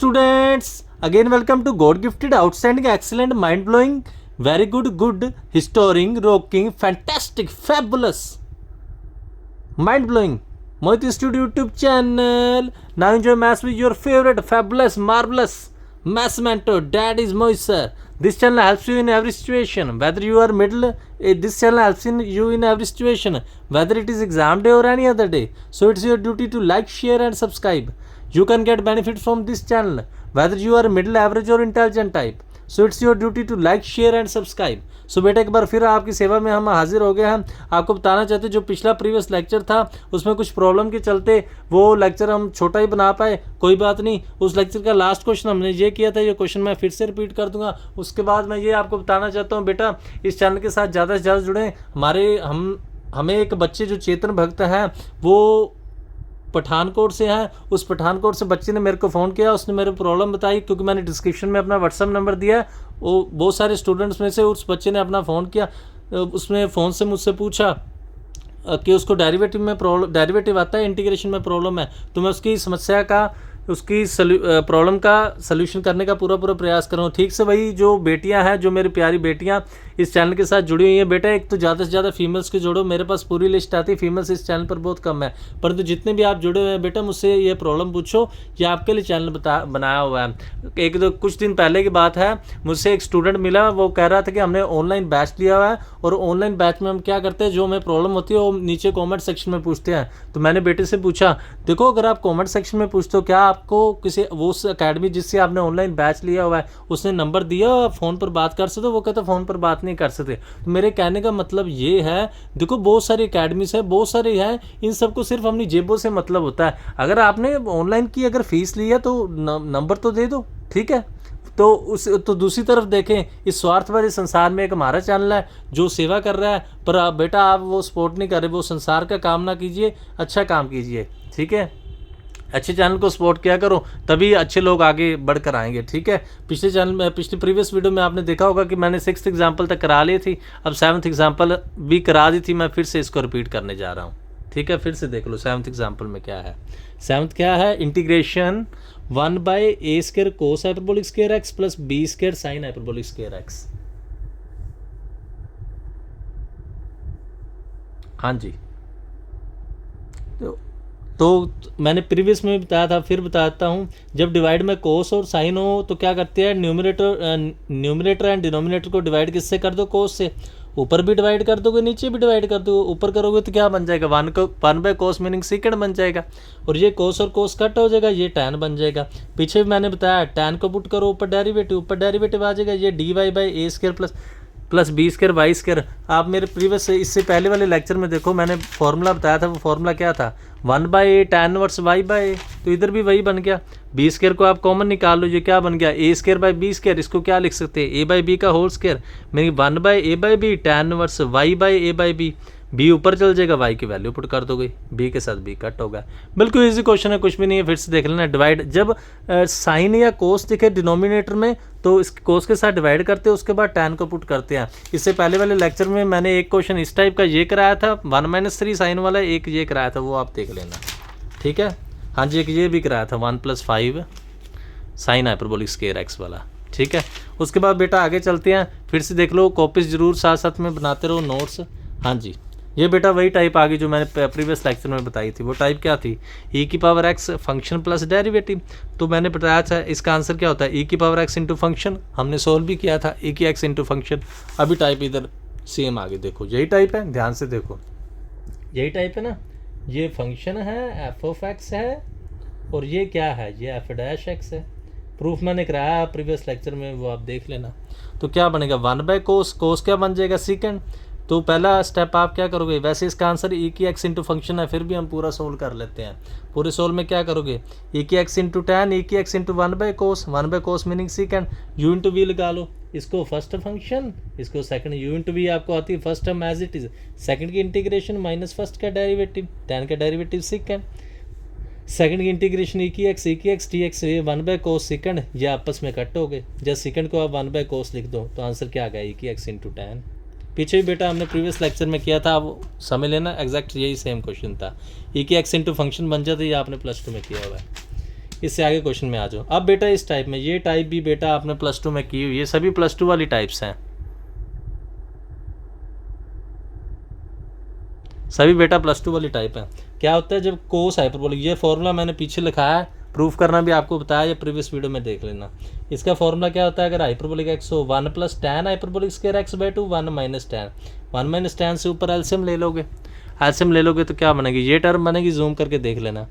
students, again welcome to God gifted, outstanding, excellent, mind blowing, very good, historing, rocking, fantastic, fabulous, mind blowing Mohit Institute YouTube channel. Now enjoy maths with your favorite, fabulous, marvelous maths mentor. That is Mohit sir. This channel helps you in every situation, whether you are middle. This channel helps you in every situation, whether it is exam day or any other day. So it's your duty to like, share, and subscribe. You can get benefit from this channel, whether you are middle, average, or intelligent type. So it's your duty to like, share, and subscribe. सो बेटा एक बार फिर आपकी सेवा में हम हाजिर हो गए हैं। आपको बताना चाहते जो पिछला प्रीवियस लेक्चर था उसमें कुछ प्रॉब्लम के चलते वो लेक्चर हम छोटा ही बना पाए, कोई बात नहीं। उस लेक्चर का लास्ट क्वेश्चन हमने ये किया था, ये क्वेश्चन मैं फिर से रिपीट कर दूंगा। उसके बाद मैं ये आपको बताना चाहता हूँ बेटा इस चैनल के साथ ज़्यादा से ज़्यादा जुड़ें। हमें एक बच्चे जो चेतन भक्त हैं वो पठानकोट से है। उस पठानकोट से बच्चे ने मेरे को फ़ोन किया, उसने मेरे प्रॉब्लम बताई, क्योंकि मैंने डिस्क्रिप्शन में अपना व्हाट्सअप नंबर दिया है। वो बहुत सारे स्टूडेंट्स में से उस बच्चे ने अपना फ़ोन किया, उसने फ़ोन से मुझसे पूछा कि उसको डेरिवेटिव आता है, इंटीग्रेशन में प्रॉब्लम है। तो मैं उसकी समस्या का उसकी प्रॉब्लम का सल्यूशन करने का पूरा प्रयास कर रहा हूँ। ठीक से वही जो बेटियां हैं, जो मेरी प्यारी बेटियां इस चैनल के साथ जुड़ी हुई हैं बेटा, एक तो ज़्यादा से ज़्यादा फीमेल्स के जोड़ो। मेरे पास पूरी लिस्ट आती है, फीमेल्स इस चैनल पर बहुत कम है, परंतु जितने भी आप जुड़े हुए हैं बेटा मुझसे ये प्रॉब्लम पूछो, ये आपके लिए चैनल बनाया हुआ है। कुछ दिन पहले की बात है, मुझसे एक स्टूडेंट मिला, वो कह रहा था कि हमने ऑनलाइन बैच लिया हुआ है और ऑनलाइन बैच में हम क्या करते हैं, जो हमें प्रॉब्लम होती है वो नीचे कॉमेंट सेक्शन में पूछते हैं। तो मैंने बेटे से पूछा, देखो अगर आप कॉमेंट सेक्शन में पूछते हो, क्या आपको किसी वो उस अकेडमी जिससे आपने ऑनलाइन बैच लिया हुआ है उसने नंबर दिया, फ़ोन पर बात कर सकते हो? वो कहते फ़ोन पर बात नहीं कर सकते। तो मेरे कहने का मतलब ये है, देखो बहुत सारी अकेडमीज है, बहुत सारी है, इन सबको सिर्फ अपनी जेबों से मतलब होता है। अगर आपने ऑनलाइन की अगर फीस ली है तो नंबर तो दे दो, ठीक है। तो दूसरी तरफ देखें, इस स्वार्थ भरे संसार में एक हमारा चैनल है जो सेवा कर रहा है, पर बेटा आप वो सपोर्ट नहीं कर रहे, वो संसार का काम ना कीजिए, अच्छा काम कीजिए, ठीक है। अच्छे चैनल को सपोर्ट किया करो, तभी अच्छे लोग आगे बढ़कर आएंगे, ठीक है। पिछले प्रीवियस वीडियो में आपने देखा होगा कि मैंने 6th एग्जाम्पल तक करा ली थी, अब 7th एग्जाम्पल भी करा दी थी, मैं फिर से इसको रिपीट करने जा रहा हूँ, ठीक है। फिर से देख लो 7th एग्जाम्पल में क्या है। 7th क्या है, integration 1/a² cos hyperbolic square x plus b² sin hyperbolic square x। हाँ जी, तो मैंने प्रीवियस में बताया था, फिर बताता हूँ। जब डिवाइड में कोस और साइन हो तो क्या करते हैं, न्यूमरेटर एंड डिनोमिनेटर को डिवाइड किससे कर दो, कोस से। ऊपर भी डिवाइड कर दोगे, नीचे भी डिवाइड कर दोगे। ऊपर करोगे तो क्या बन जाएगा, 1/cos मीनिंग सेकंड बन जाएगा, और ये कोस और कोस कट हो जाएगा, ये tan बन जाएगा। पीछे भी मैंने बताया tan को पुट करो, ऊपर डेरिवेटिव आ जाएगा, ये dy/a² प्लस b² y²। आप मेरे प्रीवियस इससे पहले वाले लेक्चर में देखो, मैंने फॉर्मूला बताया था, वो फॉर्मूला क्या था, 1/a tan इनवर्स y/a। तो इधर भी वही बन गया। b² को आप कॉमन निकाल लो, ये क्या बन गया, a²/b²। इसको क्या लिख सकते हैं, a/b का whole square, meaning 1/a/b tan inverse y/a/b। b ऊपर चल जाएगा, y की वैल्यू पुट कर दोगे, b के साथ b कट होगा। बिल्कुल इजी क्वेश्चन है, कुछ भी नहीं है, फिर से देख लेना। डिवाइड जब साइन या कोस दिखे डिनोमिनेटर में तो इस कोस के साथ डिवाइड करते हैं, उसके बाद tan को पुट करते हैं। इससे पहले वाले लेक्चर में मैंने एक क्वेश्चन इस टाइप का ये कराया था, 1-3 साइन वाला, एक ये कराया था, वो आप देख लेना, ठीक है। हाँ जी, एक ये भी कराया था 1+5 साइन हाइपरबोलिक स्क्वायर x वाला, ठीक है। उसके बाद बेटा आगे चलते हैं, फिर से देख लो, कॉपीज जरूर साथ साथ में बनाते रहो, नोट्स। हाँ जी, ये बेटा वही टाइप आ गई जो मैंने प्रीवियस लेक्चर में बताई थी। वो टाइप क्या थी, e⁻x फंक्शन प्लस डेरिवेटिव। तो मैंने बताया था इसका आंसर क्या होता है, e⁻x इंटू फंक्शन। हमने सोल्व भी किया था, e⁻x इंटू फंक्शन। अभी टाइप इधर सेम आ गई, देखो यही टाइप है, ध्यान से देखो, यही टाइप है ना। ये फंक्शन है, f(x) है, और ये क्या है, ये f'(x) है। प्रूफ मैंने कराया प्रीवियस लेक्चर में, वो आप देख लेना। तो क्या बनेगा, 1/cos, कोस क्या बन जाएगा, सेकंड। तो पहला स्टेप आप क्या करोगे, वैसे इसका आंसर e⁻x इंटू फंक्शन है, फिर भी हम पूरा सोल्व कर लेते हैं। पूरे सोल्व में क्या करोगे, e⁻x into tan, e⁻x into 1/cos meaning second, u into v लगा लो। इसको फर्स्ट फंक्शन, इसको सेकंड, u इंटू v आपको आती है first term as it is, second की इंटीग्रेशन माइनस फर्स्ट का डेरिवेटिव, tan का डेरिवेटिव सेकंड, सेकंड की इंटीग्रेशन e⁻x dx, ये 1/cos सेकंड, ये आपस में कट हो गए। जब सेकंड को आप 1/cos लिख दो तो आंसर क्या आ गया, e⁻x इंटू tan। पीछे भी बेटा हमने प्रीवियस लेक्चर में किया था, आप समझ लेना, एग्जैक्ट यही सेम क्वेश्चन था। e⁻x इंटू फंक्शन बन जाता है, ये आपने +2 में किया हुआ है। इससे आगे क्वेश्चन में आ जाओ। अब बेटा इस टाइप में, ये टाइप भी बेटा आपने +2 में की हुई, ये सभी +2 वाली टाइप्स हैं, सभी बेटा +2 वाली टाइप है। क्या होता है जब कोस हाइपरबोलिक, ये फॉर्मूला मैंने पीछे लिखा है, प्रूफ करना भी आपको बताया, या प्रीवियस वीडियो में देख लेना। इसका फॉर्मूला क्या होता है, अगर हाइपरबोलिक एक्स हो 1 + tan hyperbolic square x/2 1 - tan, 1 - tan से ऊपर एलसीएम ले लोगे, एलसीएम ले लोगे तो क्या बनेगी, ये टर्म बनेगी, जूम करके देख लेना,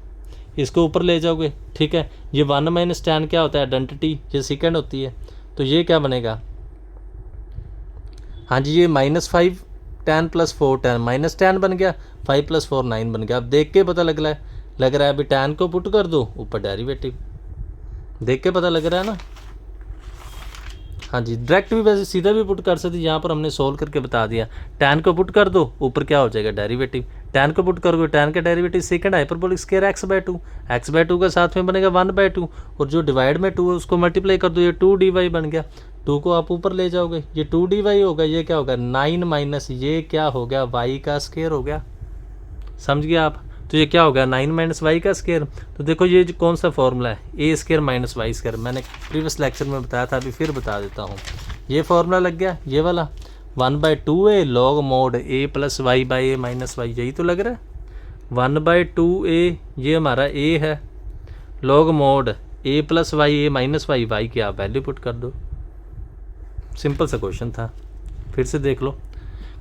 इसको ऊपर ले जाओगे, ठीक है। ये 1 - tan क्या होता है, आइडेंटिटी, ये सेकेंड होती है, तो ये क्या बनेगा, हाँ जी, ये -5 tan + 4 tan -tan बन गया, 5 + 4 9 बन गया। अब देख के पता लग रहा है अभी tan को पुट कर दो, ऊपर डेरिवेटिव, देख के पता लग रहा है ना। हाँ जी, डायरेक्ट भी वैसे सीधा भी पुट कर सकते, यहाँ पर हमने सोल्व करके बता दिया। tan को पुट कर दो, ऊपर क्या हो जाएगा, डेरिवेटिव, tan को पुट करोगे, tan का derivative second hyperbolic square x/2 का साथ में बनेगा 1/2, और जो डिवाइड में 2 है उसको मल्टीप्लाई कर दो, ये 2dy बन गया, 2 को आप ऊपर ले जाओगे, ये 2dy होगा, ये क्या होगा 9 माइनस ये क्या हो गया, y का स्क्वायर हो गया, समझ गया आप। तो ये क्या होगा 9 - y का स्क्वायर। तो देखो ये कौन सा फॉर्मूला है, a² - y स्क्वायर, मैंने प्रीवियस लेक्चर में बताया था, अभी फिर बता देता हूँ। ये फॉर्मूला लग गया, ये वाला 1/2a log mod a + y/a - y, यही तो लग रहा है। 1/2a ये हमारा a है, log mod a + y a - y की आप वैल्यू पुट कर दो, सिंपल सा क्वेश्चन था, फिर से देख लो।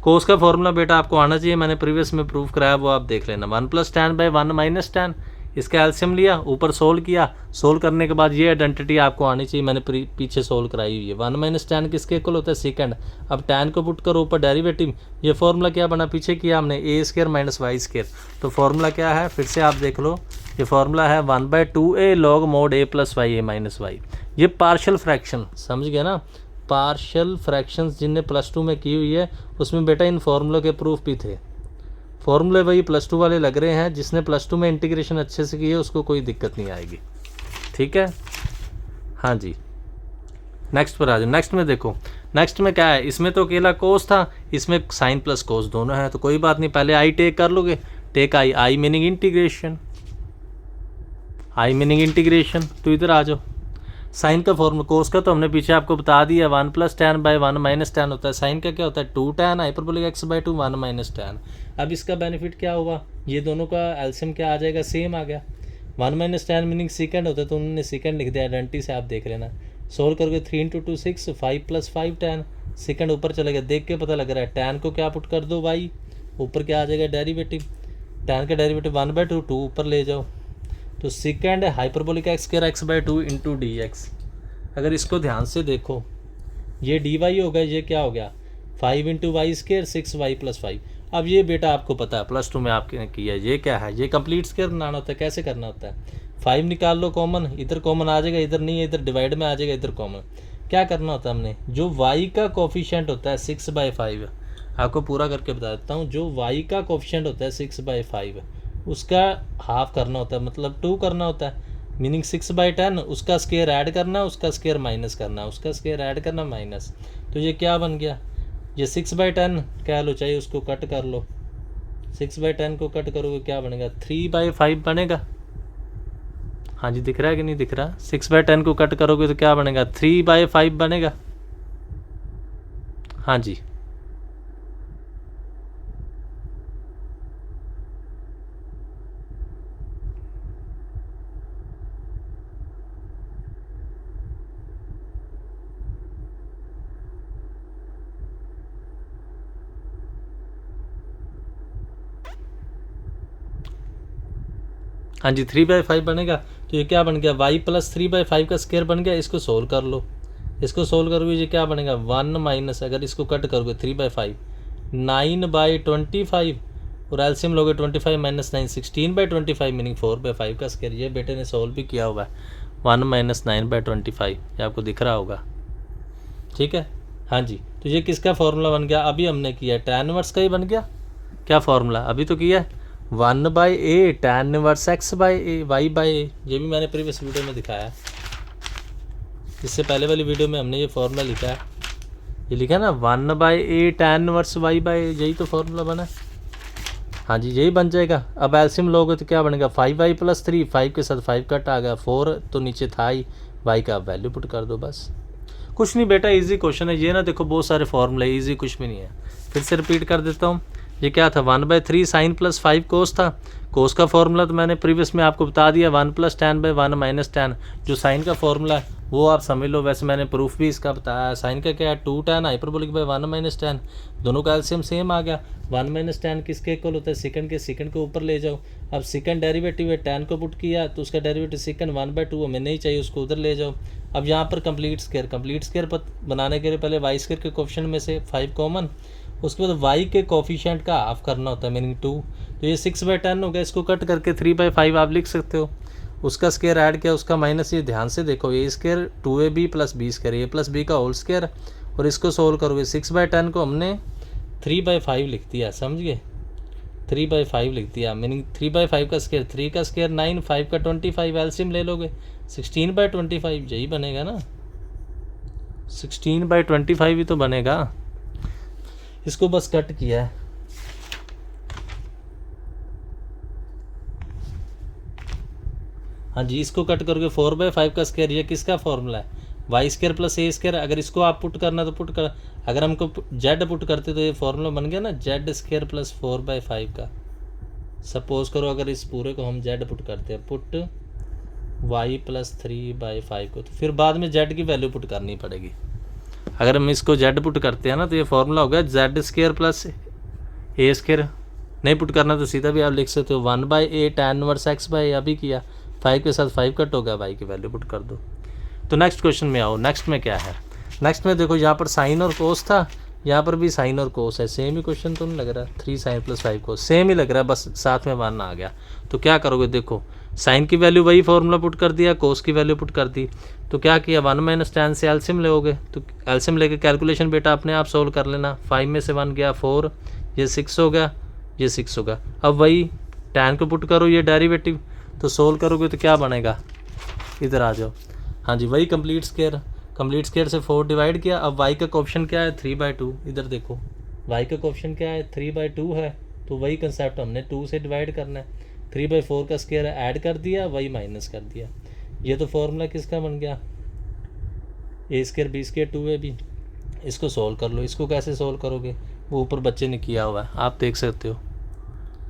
कोस का फॉर्मूला बेटा आपको आना चाहिए, मैंने प्रीवियस में प्रूफ कराया, वो आप देख लेना। 1 + tan / 1 - tan, इसका एल्शियम लिया, ऊपर सोल्व किया, सोल्व करने के बाद ये आइडेंटिटी आपको आनी चाहिए, मैंने पीछे सोल्व कराई हुई है। 1 - tan किसके इक्वल होता है, सेकंड। अब tan को पुट करो, ऊपर डेरिवेटिव, ये फॉर्मूला क्या बना, पीछे किया हमने a² - y²। तो फॉर्मूला क्या है, फिर से आप देख लो, ये फॉर्मूला है 1/2a log mod a + y a - y। ये पार्शियल फ्रैक्शन, समझ गया ना, पार्शियल फ्रैक्शंस जिनने +2 में की हुई है उसमें बेटा इन फॉर्मूलों के प्रूफ भी थे। फॉर्मूले वही +2 वाले लग रहे हैं, जिसने +2 में इंटीग्रेशन अच्छे से की है उसको कोई दिक्कत नहीं आएगी, ठीक है। हाँ जी, नेक्स्ट पर आ जाओ। नेक्स्ट में देखो, नेक्स्ट में क्या है, इसमें तो अकेला कोस था, इसमें साइन प्लस कोस दोनों है, तो कोई बात नहीं, पहले आई टेक कर लोगे, take I meaning integration, I meaning integration. तो इधर आ जाओ, साइन का फॉर्मूला, कोस का तो हमने पीछे आपको बता दिया, 1 + tan / 1 - tan होता है। साइन का क्या होता है, 2 tan हाइपरबोलिक x/2 1 - tan। अब इसका बेनिफिट क्या हुआ, ये दोनों का एलसीएम क्या आ जाएगा, सेम आ गया। 1 - tan मीनिंग सेकंड होता है, तो उन्होंने सेकंड लिख दिया, आइडेंटिटी से आप देख लेना। सोल्व करोगे 3 × 2 6, 5 + 5 tan, सेकंड ऊपर चला गया, देख के पता लग रहा है। tan को क्या पुट कर दो, y, ऊपर क्या आ जाएगा, डेरिवेटिव, tan का डेरिवेटिव 1/2, 2 ऊपर ले जाओ, तो second hyperbolic x² x/2 × dx। अगर इसको ध्यान से देखो, ये dy होगा, ये क्या हो गया 5 × y² 6y + 5। अब ये बेटा आपको पता है +2 में आपने किया, ये क्या है, ये कंप्लीट स्क्वायर बनाना होता है। कैसे करना होता है, 5 निकाल लो कॉमन, इधर कॉमन आ जाएगा, इधर नहीं है, इधर डिवाइड में आ जाएगा, इधर कॉमन। क्या करना होता है हमने, जो y का कोफिशिएंट होता है 6/5, आपको पूरा करके बता देता हूँ, जो y का कोफिशिएंट होता है 6/5 उसका हाफ करना होता है, मतलब 2 करना होता है, मीनिंग 6/10, उसका स्क्वायर ऐड करना, उसका स्क्वायर माइनस करना, उसका स्क्वायर ऐड करना माइनस। तो ये क्या बन गया, ये 6/10 कह लो, चाहिए उसको कट कर लो, 6/10 को कट करोगे क्या बनेगा, 3/5 बनेगा। हाँ जी, दिख रहा है कि नहीं दिख रहा, 6/10 को कट करोगे तो क्या बनेगा, 3/5 बनेगा। हाँ जी, हाँ जी, 3/5 बनेगा। तो ये क्या बन गया, y + 3/5 का स्क्वायर बन गया। इसको सोल्व कर लो, इसको सोल्व करोगे ये क्या बनेगा, 1 माइनस, अगर इसको कट करोगे 3/5, 9/25, और एलसीएम लोगे 25 - 9 16/25, मीनिंग 4/5 का स्क्वायर। ये बेटे ने सोल्व भी किया हुआ है, 1 - 9/25, ये आपको दिख रहा होगा, ठीक है। हाँ जी, तो ये किसका फॉर्मूला बन गया, अभी हमने किया tan इनवर्स का ही बन गया। क्या फॉर्मूला अभी तो किया है, 1/a tan inverse x/a y/a। ये भी मैंने प्रीवियस वीडियो में दिखाया है, इससे पहले वाली वीडियो में हमने ये फॉर्मूला लिखा है, ये लिखा है ना 1/a tan इनवर्स y/a, यही तो फॉर्मूला बना है। हाँ जी यही बन जाएगा। अब एल्सियम लोगे तो क्या बनेगा 5y + 3, 5 के साथ 5 कट आ गया, 4 तो नीचे था ही, y का आप वैल्यू पुट कर दो बस। कुछ नहीं बेटा, इजी क्वेश्चन है ये ना, देखो बहुत सारे फॉर्मूले, इजी कुछ भी नहीं है। फिर से रिपीट कर देता हूँ, ये क्या था 1/3 साइन + 5 कोस था। कोस का फॉर्मूला तो मैंने प्रीवियस में आपको बता दिया 1 + tan/1 - tan। जो साइन का फॉर्मूला है वो आप समझ लो, वैसे मैंने प्रूफ भी इसका बताया। साइन का क्या है 2 tan हाइपरबोलिक/1 - tan, दोनों का एलसीएम सेम आ गया। 1 - tan किसके इक्वल होता है, सेकंड के, सेकंड को ऊपर ले जाओ। अब सेकंड डेरिवेटिव है, tan को पुट किया तो उसका डेरिवेटिव सेकंड 1/2 हमें नहीं चाहिए, उसको उधर ले जाओ। अब यहाँ पर कंप्लीट स्क्वायर बनाने के लिए पहले वाई स्क्वायर के कोफिशिएंट में से 5 कॉमन, उसके बाद y के कोफिशिएंट का हाफ करना होता है, मीनिंग 2। तो ये 6/10 हो गया, इसको कट करके 3/5 आप लिख सकते हो। उसका स्क्वायर ऐड किया, उसका माइनस, ये ध्यान से देखो, a square 2ab + b square, a + b का होल स्क्वायर, और इसको सोल्व करोगे 6/10 को हमने 3/5 लिख दिया, समझ गए, 3/5 लिख दिया, मीनिंग 3/5 का स्क्वायर 3 का स्क्वायर 9, 5 का 25, एलसीएम ले लोगे 16/25, यही बनेगा ना, 16/25 ही तो बनेगा। इसको बस कट किया है, हाँ जी इसको कट करोगे 4/5 का स्क्वायर, ये किसका फॉर्मूला है वाई स्क्वायर + ए स्क्वायर। अगर इसको आप पुट करना तो पुट कर, अगर हमको जेड पुट करते तो ये फॉर्मूला बन गया ना जेड स्क्वायर + 4/5 का। सपोज करो अगर इस पूरे को हम जेड पुट करते हैं, पुट y + 3/5 को, तो फिर बाद में जेड की वैल्यू पुट करनी पड़ेगी। अगर हम इसको जेड पुट करते हैं ना तो ये फॉर्मूला हो गया z² + a²। नहीं पुट करना तो सीधा भी आप लिख सकते हो 1/a tan इनवर्स x/a, अभी किया 5 के साथ 5 कट हो गया, y की वैल्यू पुट कर दो। तो नेक्स्ट क्वेश्चन में आओ, नेक्स्ट में क्या है, नेक्स्ट में देखो यहाँ पर साइन और कोस था, यहाँ पर भी साइन और कोस है, सेम ही क्वेश्चन तो नहीं लग रहा, 3 sin + 5 कोस सेम ही लग रहा है, बस साथ में 1 आ गया। तो क्या करोगे, देखो साइन की वैल्यू वही फॉर्मूला पुट कर दिया, कोस की वैल्यू पुट कर दी, तो क्या किया 1 - tan से एल्सियम लोगे, तो एल्सियम लेके कैलकुलेशन बेटा अपने आप सोल्व कर लेना। 5 में से 1 गया 4, ये 6 हो गया, ये 6 होगा। अब वही tan को पुट करो, ये डेरिवेटिव, तो सोल्व करोगे तो क्या बनेगा, इधर आ जाओ, हाँ जी वही कंप्लीट स्क्वायर से 4 डिवाइड किया। अब y का कोफिशिएंट क्या है 3/2, इधर देखो y का कोफिशिएंट क्या है 3/2 है, तो वही कंसेप्ट हमने 2 से डिवाइड करना है। 3/4 का स्क्वायर ऐड कर दिया, वही माइनस कर दिया। ये तो फॉर्मूला किसका बन गया a² b² 2ab। इसको सोल्व कर लो। इसको कैसे सोल्व करोगे, वो ऊपर बच्चे ने किया हुआ है, आप देख सकते हो,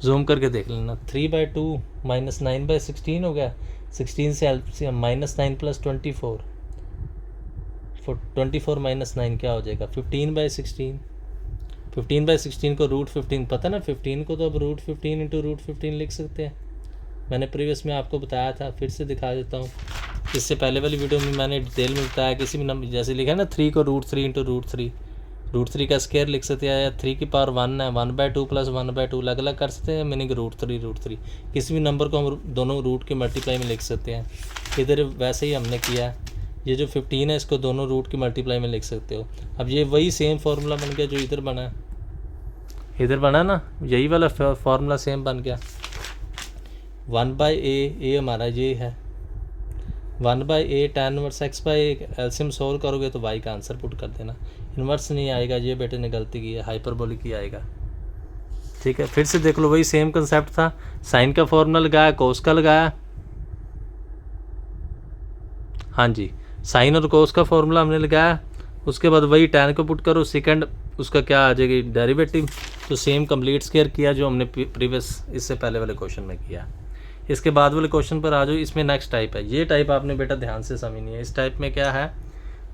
जूम करके देख लेना। 3/2 - 9/16 हो गया, 16 से -9 + 24, 24 - 9 क्या हो जाएगा 15/16। 15/16 को √15 पता ना, 15 को तो अब √15 × √15 लिख सकते हैं। मैंने प्रीवियस में आपको बताया था, फिर से दिखा देता हूँ। इससे पहले वाली वीडियो में मैंने डिटेल में बताया, किसी भी नंबर जैसे लिखा है ना 3 को √3 × √3, √3 का स्क्वायर लिख सकते हैं, या 3 की पावर 1 है, 1/2 + 1/2 अलग अलग कर सकते हैं, मीनिंग √3 किसी भी नंबर को हम दोनों रूट के मल्टीप्लाई में लिख सकते हैं। इधर वैसे ही हमने किया है, ये जो 15 है इसको दोनों रूट की मल्टीप्लाई में लिख सकते हो। अब ये वही सेम फार्मूला बन गया जो इधर बना, इधर बना ना, यही वाला फार्मूला सेम बन गया। 1/a हमारा ये है, 1/a tan इनवर्स x/a, एल्सियम सोल्व करोगे तो y का आंसर पुट कर देना। इन्वर्स नहीं आएगा, ये बेटे ने गलती की है, हाइपरबोलिक ही आएगा, ठीक है। फिर से देख लो, वही सेम कंसेप्ट था, साइन का फॉर्मूला लगाया, कोस का लगाया, हाँ जी साइन और कोस का फॉर्मूला हमने लगाया, उसके बाद वही tan को पुट करो, सेकंड उसका क्या आ जाएगी डेरिवेटिव, तो सेम कंप्लीट स्क्वायर किया जो हमने प्रीवियस इससे पहले वाले क्वेश्चन में किया। इसके बाद वाले क्वेश्चन पर आ जाओ, इसमें नेक्स्ट टाइप है, ये टाइप आपने बेटा ध्यान से समझनी है। इस टाइप में क्या है,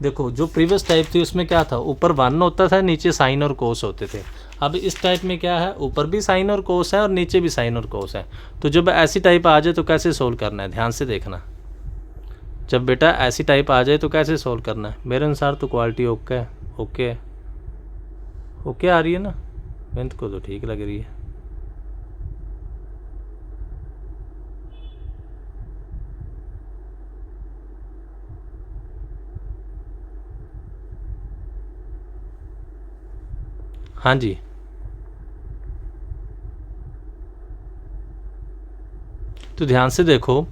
देखो जो प्रीवियस टाइप थी उसमें क्या था, ऊपर 1 होता था, नीचे साइन और कोस होते थे। अब इस टाइप में क्या है, ऊपर भी साइन और कोस है और नीचे भी साइन और कोस है। तो जब ऐसी टाइप आ जाए तो कैसे सोल्व करना है, ध्यान से देखना। जब बेटा ऐसी टाइप आ जाए तो कैसे सोल्व करना है, मेरे अनुसार तो क्वालिटी ओके है, ओके आ रही है ना, बेंत को तो ठीक लग रही है। हाँ जी तो ध्यान से देखो,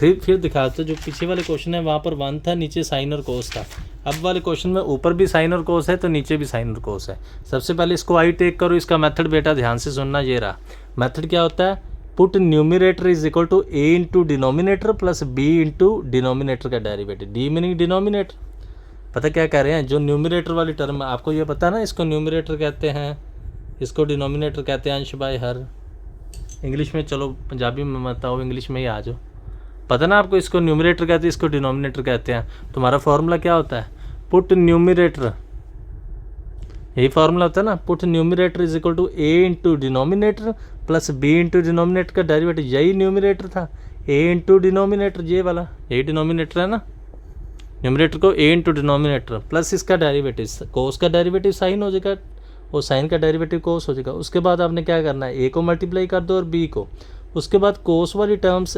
फिर दिखाते, जो पीछे वाले क्वेश्चन है वहाँ पर 1 था, नीचे साइन और कोस था। अब वाले क्वेश्चन में ऊपर भी साइन और कोस है तो नीचे भी साइन और कोस है। सबसे पहले इसको आई टेक करो, इसका मेथड बेटा ध्यान से सुनना, ये रहा मेथड। क्या होता है? Put numerator is equal to A into denominator plus B into denominator का डेरिवेटिव। D meaning denominator. पता क्या कह रहे हैं? जो न्यूमिनेटर वाली टर्म आपको ये पता है ना, इसको न्यूमिनेटर कहते हैं, इसको डिनोमिनेटर कहते हैं, अंश बाय हर। इंग्लिश में चलो पंजाबी में मत आओ, इंग्लिश में ही आ जाओ। पता ना आपको, इसको न्यूमिनेटर कहते हैं, इसको डिनोमिनेटर कहते हैं। तुम्हारा फॉर्मूला क्या होता है? पुट न्यूमिनेटर, यही फार्मूला होता है ना, put numerator is equal to A into denominator plus B into denominator का डेरिवेटिव। यही न्यूमिनेटर था, ए इंटू डिनोमिनेटर, ये वाला यही डिनोमिनेटर है ना। न्यूमिनेटर को ए इंटू डिनोमिनेटर प्लस इसका डेरिवेटिव, कोस का डेरिवेटिव साइन हो जाएगा और साइन का डेरिवेटिव कोस हो जाएगा। उसके बाद आपने क्या करना है? ए को मल्टीप्लाई कर दो और बी को। उसके बाद कोस वाली टर्म्स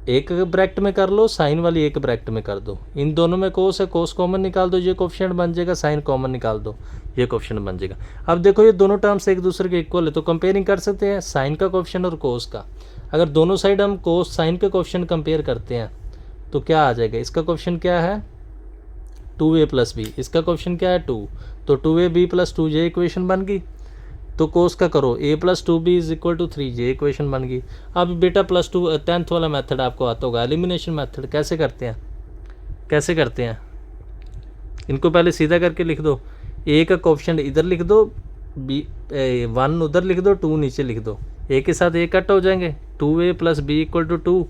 एक ब्रैकेट में कर लो, साइन वाली एक ब्रैकेट में कर दो। इन दोनों में कोस है, कोस कॉमन निकाल दो, ये कोफिशिएंट बन जाएगा। साइन कॉमन निकाल दो, ये कोफिशिएंट बन जाएगा। अब देखो ये दोनों टर्म्स एक दूसरे के इक्वल है तो कंपेयरिंग कर सकते हैं साइन का कोफिशिएंट और कोस का। अगर दोनों साइड हम कोस साइन का कोफिशिएंट कंपेयर करते हैं तो क्या आ जाएगा? इसका कोफिशिएंट क्या है? 2a plus B. इसका कोफिशिएंट क्या है? 2। तो 2ab प्लस 2 ये इक्वेशन बन गई। तो कोस का करो, a plus 2b is equal to 3, ये इक्वेशन बन गई। अब बेटा प्लस 2 10th वाला मेथड आपको आता होगा, एलिमिनेशन मेथड। कैसे करते हैं? कैसे करते हैं? इनको पहले सीधा करके लिख दो। a का कोफिशिएंट इधर लिख दो, b 1 उधर लिख दो, 2 नीचे लिख दो। a के साथ a कट हो जाएंगे। 2a plus B equal to 2,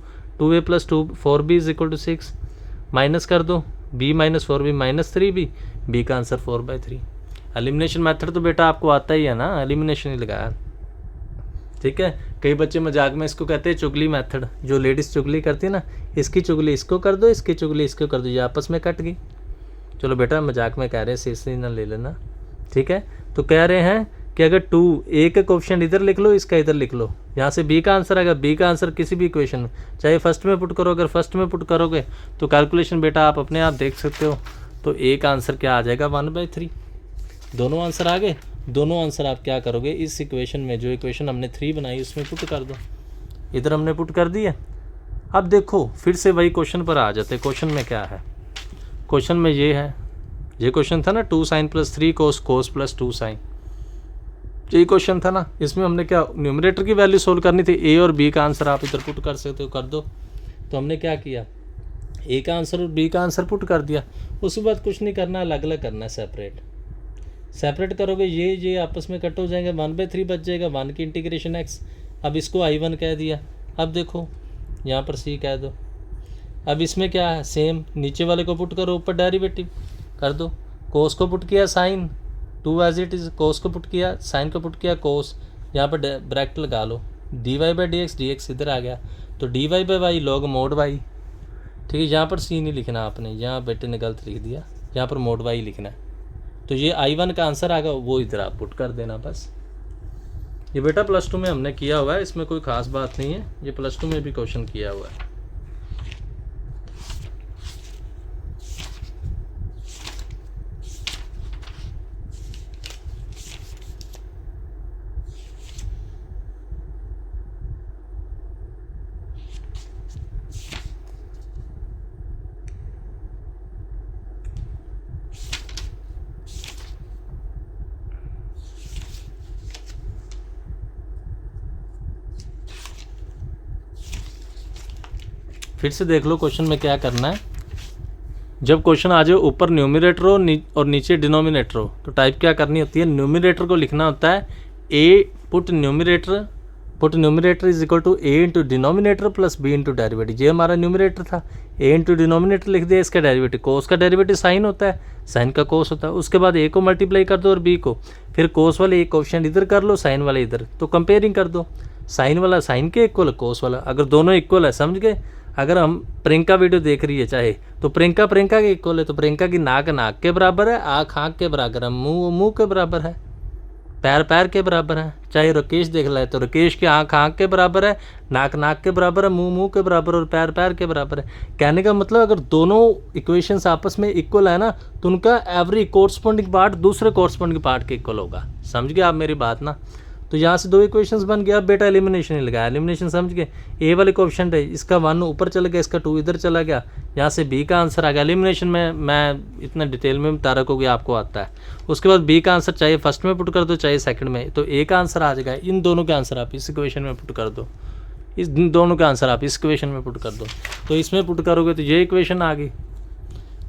2a plus 2 4b is equal to 6। Minus कर दो, b minus 4b minus 3b, b का आंसर 4/3। एलिमिनेशन मेथड तो बेटा आपको आता ही है ना, एलिमिनेशन ही लगाया, ठीक है। कई बच्चे मजाक में इसको कहते हैं चुगली मेथड। जो लेडीज़ चुगली करती है ना, इसकी चुगली इसको कर दो, इसकी चुगली इसको कर दो, ये आपस में कट गई। चलो बेटा मजाक में कह रहे हैं, सीरियसली ना ले लेना, ठीक है। तो कह रहे हैं कि अगर 2 ए का कोफिशिएंट इधर लिख लो, इसका इधर लिख लो, यहाँ से बी का आंसर आएगा। बी का आंसर किसी भी इक्वेशन में, चाहे फर्स्ट में पुट करो, अगर फर्स्ट में पुट करोगे तो कैलकुलेशन बेटा आप अपने आप देख सकते हो। तो ए का आंसर क्या आ जाएगा? 1/3। दोनों आंसर आ गए। दोनों आंसर आप क्या करोगे? इस इक्वेशन में, जो इक्वेशन हमने 3 बनाई उसमें पुट कर दो। इधर हमने पुट कर दिया। अब देखो फिर से वही क्वेश्चन पर आ जाते। क्वेश्चन में क्या है? क्वेश्चन में ये है, ये क्वेश्चन था ना 2 साइन प्लस 3 कोस, कोस प्लस 2 साइन, यही क्वेश्चन था ना। इसमें हमने क्या न्यूमरेटर की वैल्यू सोल्व करनी थी। ए और बी का आंसर आप इधर पुट कर सकते हो, कर दो। तो हमने क्या किया? ए का आंसर और बी का आंसर पुट कर दिया। उसके बाद कुछ नहीं करना, अलग अलग करना है, सेपरेट। सेपरेट करोगे ये आपस में कट हो जाएंगे, 1/3 बच जाएगा। 1 की इंटीग्रेशन x। अब इसको I1 कह दिया। अब देखो यहाँ पर c कह दो। अब इसमें क्या है? सेम, नीचे वाले को पुट करो, ऊपर डेरिवेटिव कर दो। कोस को पुट किया साइन 2 एज इट इज़, कोस को पुट किया, साइन को पुट किया कोस, यहाँ पर ब्रैकेट लगा लो। dy/dx, dx इधर आ गया तो dy/y log mod y, ठीक है। यहाँ पर c नहीं लिखना आपने, यहाँ बेटे ने गलत लिख दिया, यहाँ पर mod y लिखना है। तो ये I1 का आंसर आएगा, वो इधर आप पुट कर देना बस। ये बेटा +2 में हमने किया हुआ है, इसमें कोई ख़ास बात नहीं है। ये +2 में भी क्वेश्चन किया हुआ है। फिर से देख लो क्वेश्चन में क्या करना है। जब क्वेश्चन आ जाए ऊपर न्यूमिनेटर हो और नीचे डिनोमिनेटर हो तो टाइप क्या करनी होती है? न्यूमिनेटर को लिखना होता है a put numerator is equal to A into denominator plus B into derivative. ये हमारा न्यूमिनेटर था, ए इंटू डिनोमिनेटर लिख दिया, इसका डेरिवेटिव कोस का डेरिवेटिव साइन होता है, साइन का कोस होता है। उसके बाद ए को मल्टीप्लाई कर दो और बी को, फिर कोस वाले एक कोफिशिएंट इधर कर लो, साइन वाले इधर, तो कंपेयरिंग कर दो। साइन वाला साइन के इक्वल, कोस वाला, अगर दोनों इक्वल है, समझ गए। अगर हम प्रियंका वीडियो देख रही है चाहे, तो प्रियंका के इक्वल है, तो प्रियंका की नाक के बराबर है, आँख के बराबर है, मुंह के बराबर है, पैर के बराबर है। चाहे राकेश देख लाए तो राकेश की आँख के बराबर है, नाक के बराबर है, मुंह के बराबर और पैर के बराबर है। कहने का मतलब अगर दोनों इक्वेशंस आपस में इक्वल है ना, तो उनका एवरी कोरस्पॉन्डिंग पार्ट दूसरे कोरस्पॉन्डिंग पार्ट के इक्वल होगा। समझ गए आप मेरी बात ना। तो यहाँ से 2 इक्वेशंस बन गया। अब बेटा एलिमिनेशन ही लगाया, एलिमिनेशन समझ गए। ए वाले कोएफिशिएंट है, इसका 1 ऊपर चला गया, इसका 2 इधर चला गया, यहाँ से बी का आंसर आ गया। एलिमिनेशन में मैं इतना डिटेल में बता रहा हूँ कि आपको आता है। उसके बाद बी का आंसर चाहे फर्स्ट में पुट कर दो चाहे सेकंड में, तो ए का आंसर आ जाएगा। इन दोनों के आंसर आप इस इक्वेशन में पुट कर दो, इस दोनों का आंसर आप इस इक्वेशन में पुट कर दो, तो इसमें पुट करोगे तो ये इक्वेशन आ गई,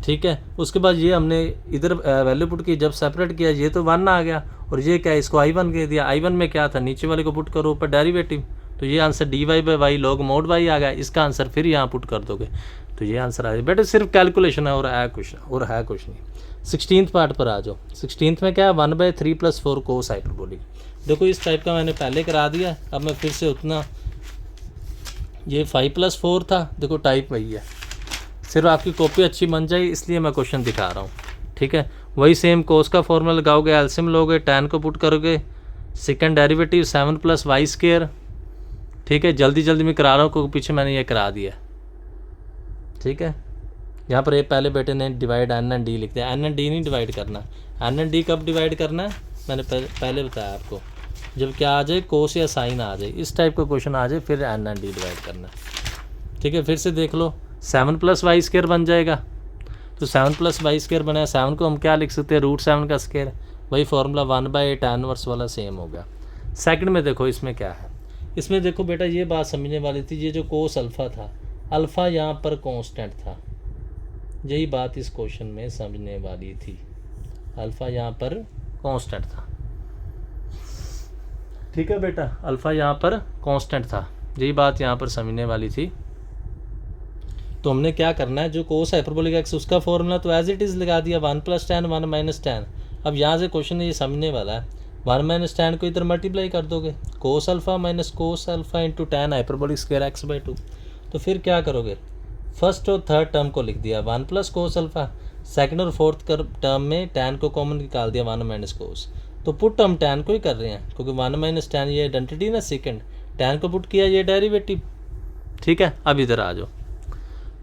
ठीक है। उसके बाद ये हमने इधर वैल्यू पुट की, जब सेपरेट किया ये तो 1 आ गया, और ये क्या है, इसको I1 कह दिया। I1 में क्या था, नीचे वाले को पुट करो, ऊपर डेरिवेटिव, तो ये answer dy/y log mod y आ गया। इसका आंसर फिर यहाँ पुट कर दोगे तो ये आंसर आ जाए। बेटे सिर्फ कैलकुलेशन है और है कुछ नहीं। 16th पार्ट पर आ जाओ। 16th में क्या है, 1/3 + 4 कोस हाइपरबोलिक। देखो इस टाइप का मैंने पहले करा दिया, अब मैं फिर से उतना, ये 5 + 4 था, देखो टाइप वही है, सिर्फ आपकी कॉपी अच्छी बन जाए इसलिए मैं क्वेश्चन दिखा रहा हूँ, ठीक है। वही सेम कोस का फॉर्मूला लगाओगे, एल्सियम लोगे, tan को पुट करोगे, सेकंड डेरिवेटिव 7 + y², ठीक है। जल्दी में करा रहा हूँ क्योंकि पीछे मैंने ये करा दिया, ठीक है। यहाँ पर ये पहले बेटे ने डिवाइड n and d लिख दिया, n and d नहीं डिवाइड करना। n and d कब डिवाइड करना है, मैंने पहले बताया आपको, जब क्या आ जाए, कोस या साइन आ जाए, इस टाइप का क्वेश्चन आ जाए, फिर n and d डिवाइड करना है, ठीक है। फिर से देख लो, 7 + y² बन जाएगा, तो 7 + y² बना है। 7 को हम क्या लिख सकते हैं, √7 का स्क्वायर, वही फार्मूला 1/8 tan इनवर्स वाला सेम हो गया। सेकंड में देखो इसमें क्या है, इसमें देखो बेटा ये बात समझने वाली थी, ये जो कोस अल्फ़ा था, अल्फ़ा यहाँ पर कांस्टेंट था, यही बात इस क्वेश्चन में समझने वाली थी, अल्फ़ा यहाँ पर कांस्टेंट था, ठीक है बेटा, अल्फ़ा यहाँ पर कांस्टेंट था, यही बात यहाँ पर समझने वाली थी। तो हमने क्या करना है, जो कोस हाइपरबोलिक एक्स उसका फॉर्मूला तो एज इट इज़ लगा दिया, 1 + tan 1 - tan। अब यहाँ से क्वेश्चन ये समझने वाला है, 1 - tan को इधर मल्टीप्लाई कर दोगे, cos alpha - cos alpha into tan hyperbolic square x/2। तो फिर क्या करोगे, फर्स्ट और थर्ड टर्म को लिख दिया 1 + कोस अल्फ़ा, सेकंड और फोर्थ टर्म में tan को कॉमन निकाल दिया 1 - कोस। तो पुट हम tan को ही कर रहे हैं क्योंकि 1 - tan ये आइडेंटिटी ना, सेकंड tan को पुट किया, ये डेरिवेटिव, ठीक है। अब इधर आ जाओ,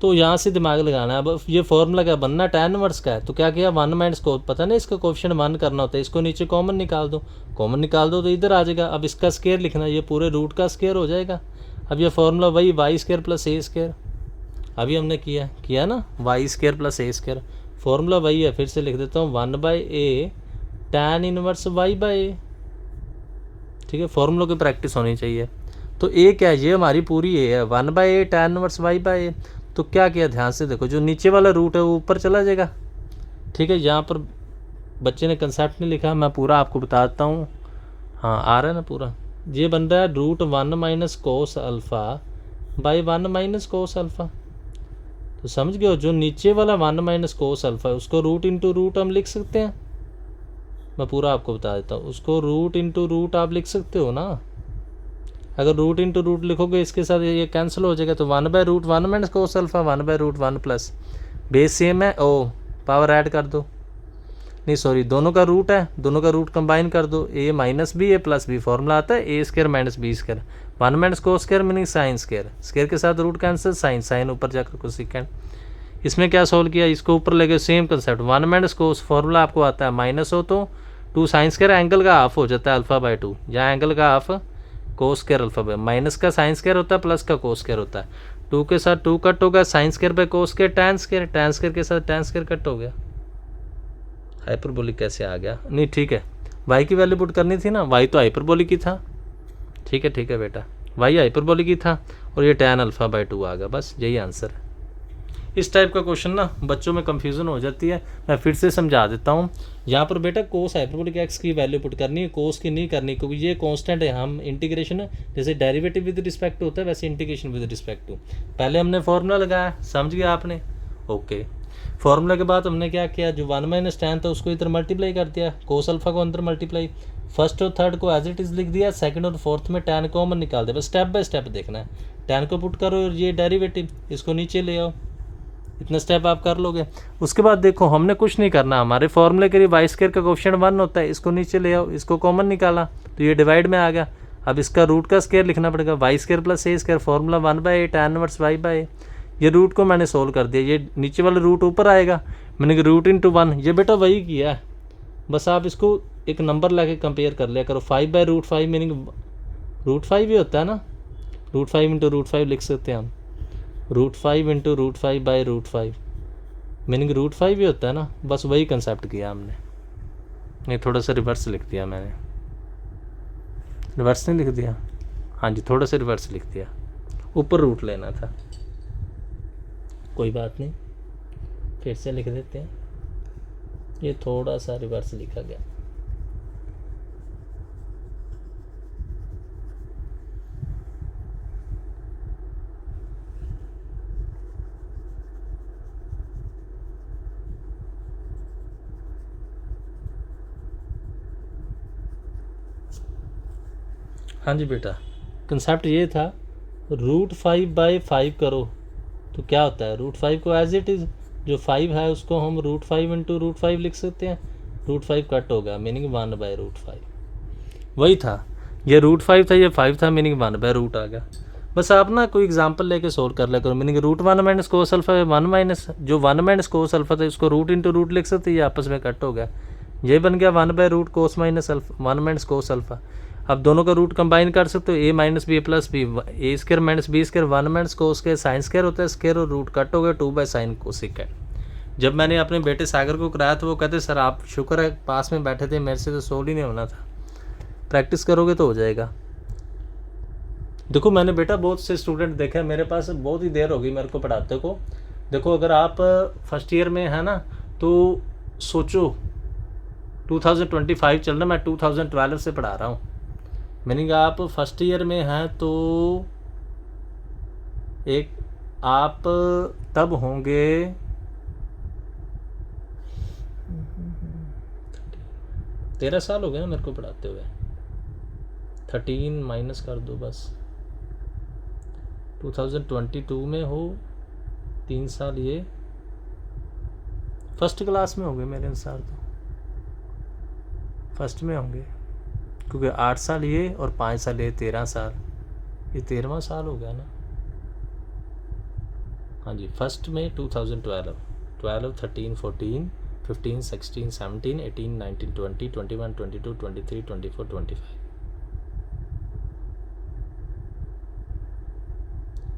तो यहाँ से दिमाग लगाना है। अब ये फॉर्मूला क्या बनना, tan इनवर्स का है, तो क्या किया, 1 - कोस, पता नहीं इसका कोएफिशिएंट 1 करना होता है, इसको नीचे कॉमन निकाल दो, तो इधर आ जाएगा। अब इसका स्क्वायर लिखना, ये पूरे रूट का स्क्वायर हो जाएगा। अब ये फार्मूला वही y² + a², अभी हमने किया ना, y² + a², फार्मूला वही है। फिर से लिख देता हूँ, 1/a tan इनवर्स y/a, ठीक है। फार्मूलों की प्रैक्टिस होनी चाहिए। तो a क्या है, ये हमारी पूरी a है, 1/a tan इनवर्स y/a। तो क्या किया, ध्यान से देखो, जो नीचे वाला रूट है वो ऊपर चला जाएगा, ठीक है। यहाँ पर बच्चे ने कंसेप्ट नहीं लिखा, मैं पूरा आपको बता देता हूँ, हाँ आ रहा है ना पूरा। ये बन रहा है √1 - cos alpha by 1 - cos alpha. तो समझ गए हो, जो नीचे वाला 1 - कोस अल्फ़ा है उसको रूट इंटू रूट हम लिख सकते हैं, मैं पूरा आपको बता देता हूँ, उसको रूट इंटू रूट आप लिख सकते हो ना। अगर रूट इंटू रूट लिखोगे इसके साथ ये कैंसिल हो जाएगा, तो 1/√1 - cos alpha 1/√1 plus base same है, ओ पावर ऐड कर दो, नहीं सॉरी, दोनों का रूट है, दोनों का रूट कंबाइन कर दो, a - b a + b, formula आता है a² - b², 1 - cos square meaning sine square, square के साथ रूट कैंसिल, साइन ऊपर जाकर को सेकेंड। इसमें क्या सोल्व किया, इसको ऊपर लेके सेम कंसेप्ट, 1 - कोस, फॉर्मूला आपको आता है, माइनस हो तो 2 साइन स्क्वायर, एंगल का हाफ हो जाता है अल्फ़ा/2, जहाँ एंगल का half cos square alpha, minus का साइन स्क्वायर होता है, प्लस का कोस स्क्वायर होता है, 2 के साथ 2 कट होगा, साइन स्क्वायर/कोस स्क्वायर, tan स्क्वायर के साथ tan स्क्वायर कट हो गया। हाइपरबोलिक कैसे आ गया, नहीं ठीक है, y की वैल्यू पुट करनी थी ना, y तो हाइपरबोलिक ही था, ठीक है बेटा, y हाइपरबोलिक ही था, और ये tan α/2 आ गया, बस यही आंसर है। इस टाइप का क्वेश्चन ना बच्चों में कंफ्यूजन हो जाती है, मैं फिर से समझा देता हूँ। यहाँ पर बेटा कोस हाइपरबोलिक एक्स की वैल्यू पुट करनी है, कोस की नहीं करनी, क्योंकि ये कांस्टेंट है। हम इंटीग्रेशन जैसे डेरिवेटिव विद रिस्पेक्ट होता है वैसे इंटीग्रेशन विद रिस्पेक्ट टू, पहले हमने फार्मूला लगाया, समझ गया आपने, ओके। फार्मूला के बाद हमने क्या किया, जो 1 - tan था उसको इधर मल्टीप्लाई कर दिया, कोस अल्फ़ा को अंदर मल्टीप्लाई, फर्स्ट और थर्ड को एज इट इज़ लिख दिया, सेकंड और फोर्थ में tan कॉमन निकाल दिया, बस स्टेप बाय स्टेप देखना है। tan को पुट करो और ये डेरिवेटिव, इसको नीचे ले आओ, इतना स्टेप आप कर लोगे। उसके बाद देखो हमने कुछ नहीं करना, हमारे फॉर्मूले के लिए y² का कोएफिशिएंट 1 होता है, इसको नीचे ले आओ, इसको कॉमन निकाला तो ये डिवाइड में आ गया। अब इसका रूट का स्क्वायर लिखना पड़ेगा, y² + a², formula 1/8 tan inverse y/a। ये रूट को मैंने सोल्व कर दिया, ये नीचे वाला रूट ऊपर आएगा, मैंने रूट इंटू 1, ये बेटा वही किया है, बस आप इसको एक नंबर लाके कंपेयर कर लिया करो। 5/√5 मीनिंग √5 ही होता है ना, √5 इंटू √5 लिख सकते हैं हम। √5 इंटू √5/√5 मीनिंग √5 ही होता है ना, बस वही कंसेप्ट किया हमने। ये थोड़ा सा रिवर्स लिख दिया मैंने, रिवर्स नहीं लिख दिया, हाँ जी थोड़ा सा रिवर्स लिख दिया, ऊपर रूट लेना था, कोई बात नहीं फिर से लिख देते हैं, ये थोड़ा सा रिवर्स लिखा गया। हाँ जी बेटा, कंसेप्ट ये था, √5/5 करो तो क्या होता है, √5 को एज इट इज़ जो 5 है उसको हम √5 इंटू √5 लिख सकते हैं, √5 कट होगा मीनिंग 1/√5, वही था, ये √5 था, ये 5 था मीनिंग 1/√ आ गया। बस आप ना कोई एग्जांपल लेके सोल्व कर लिया करो, meaning √1 minus cos alpha 1 minus जो 1 माइनस कोस अल्फा था उसको रूट इंटू रूट लिख सकते, ये आपस में कट हो गया, ये बन गया 1/√ cos minus alpha 1 minus cos alpha. अब दोनों का रूट कंबाइन कर सकते हो, a minus B plus B, a² minus बी², 1 माइनस कोस के साइन² होता है स्क्वायर और रूट कट हो गया 2/sin कोसेकेंड। जब मैंने अपने बेटे सागर को कराया तो वो कहते सर आप शुक्र है पास में बैठे थे, मेरे से तो सोल्व ही नहीं होना था, प्रैक्टिस करोगे तो हो जाएगा। देखो मैंने बेटा बहुत से स्टूडेंट देखे हैं, मेरे पास बहुत ही देर हो गई मेरे को पढ़ाते को। देखो अगर आप फर्स्ट ईयर में है ना तो सोचो 2025 चल रहा, मैं 2012 से पढ़ा रहा हूँ, मीनिंग आप फर्स्ट ईयर में हैं तो एक आप तब होंगे 13 साल हो गए ना मेरे को पढ़ाते हुए, 13 माइनस कर दो बस, 2022 में हो 3 साल, ये फर्स्ट क्लास में होंगे मेरे अनुसार, तो फर्स्ट में होंगे क्योंकि 8 साल ये और 5 साल ये, 13 साल, ये 13वां साल हो गया ना। हाँ जी फर्स्ट में 2012, 12, 13, 14, 15, 16, 17, 18, 19, 20, 21, 22, 23, 24, 25,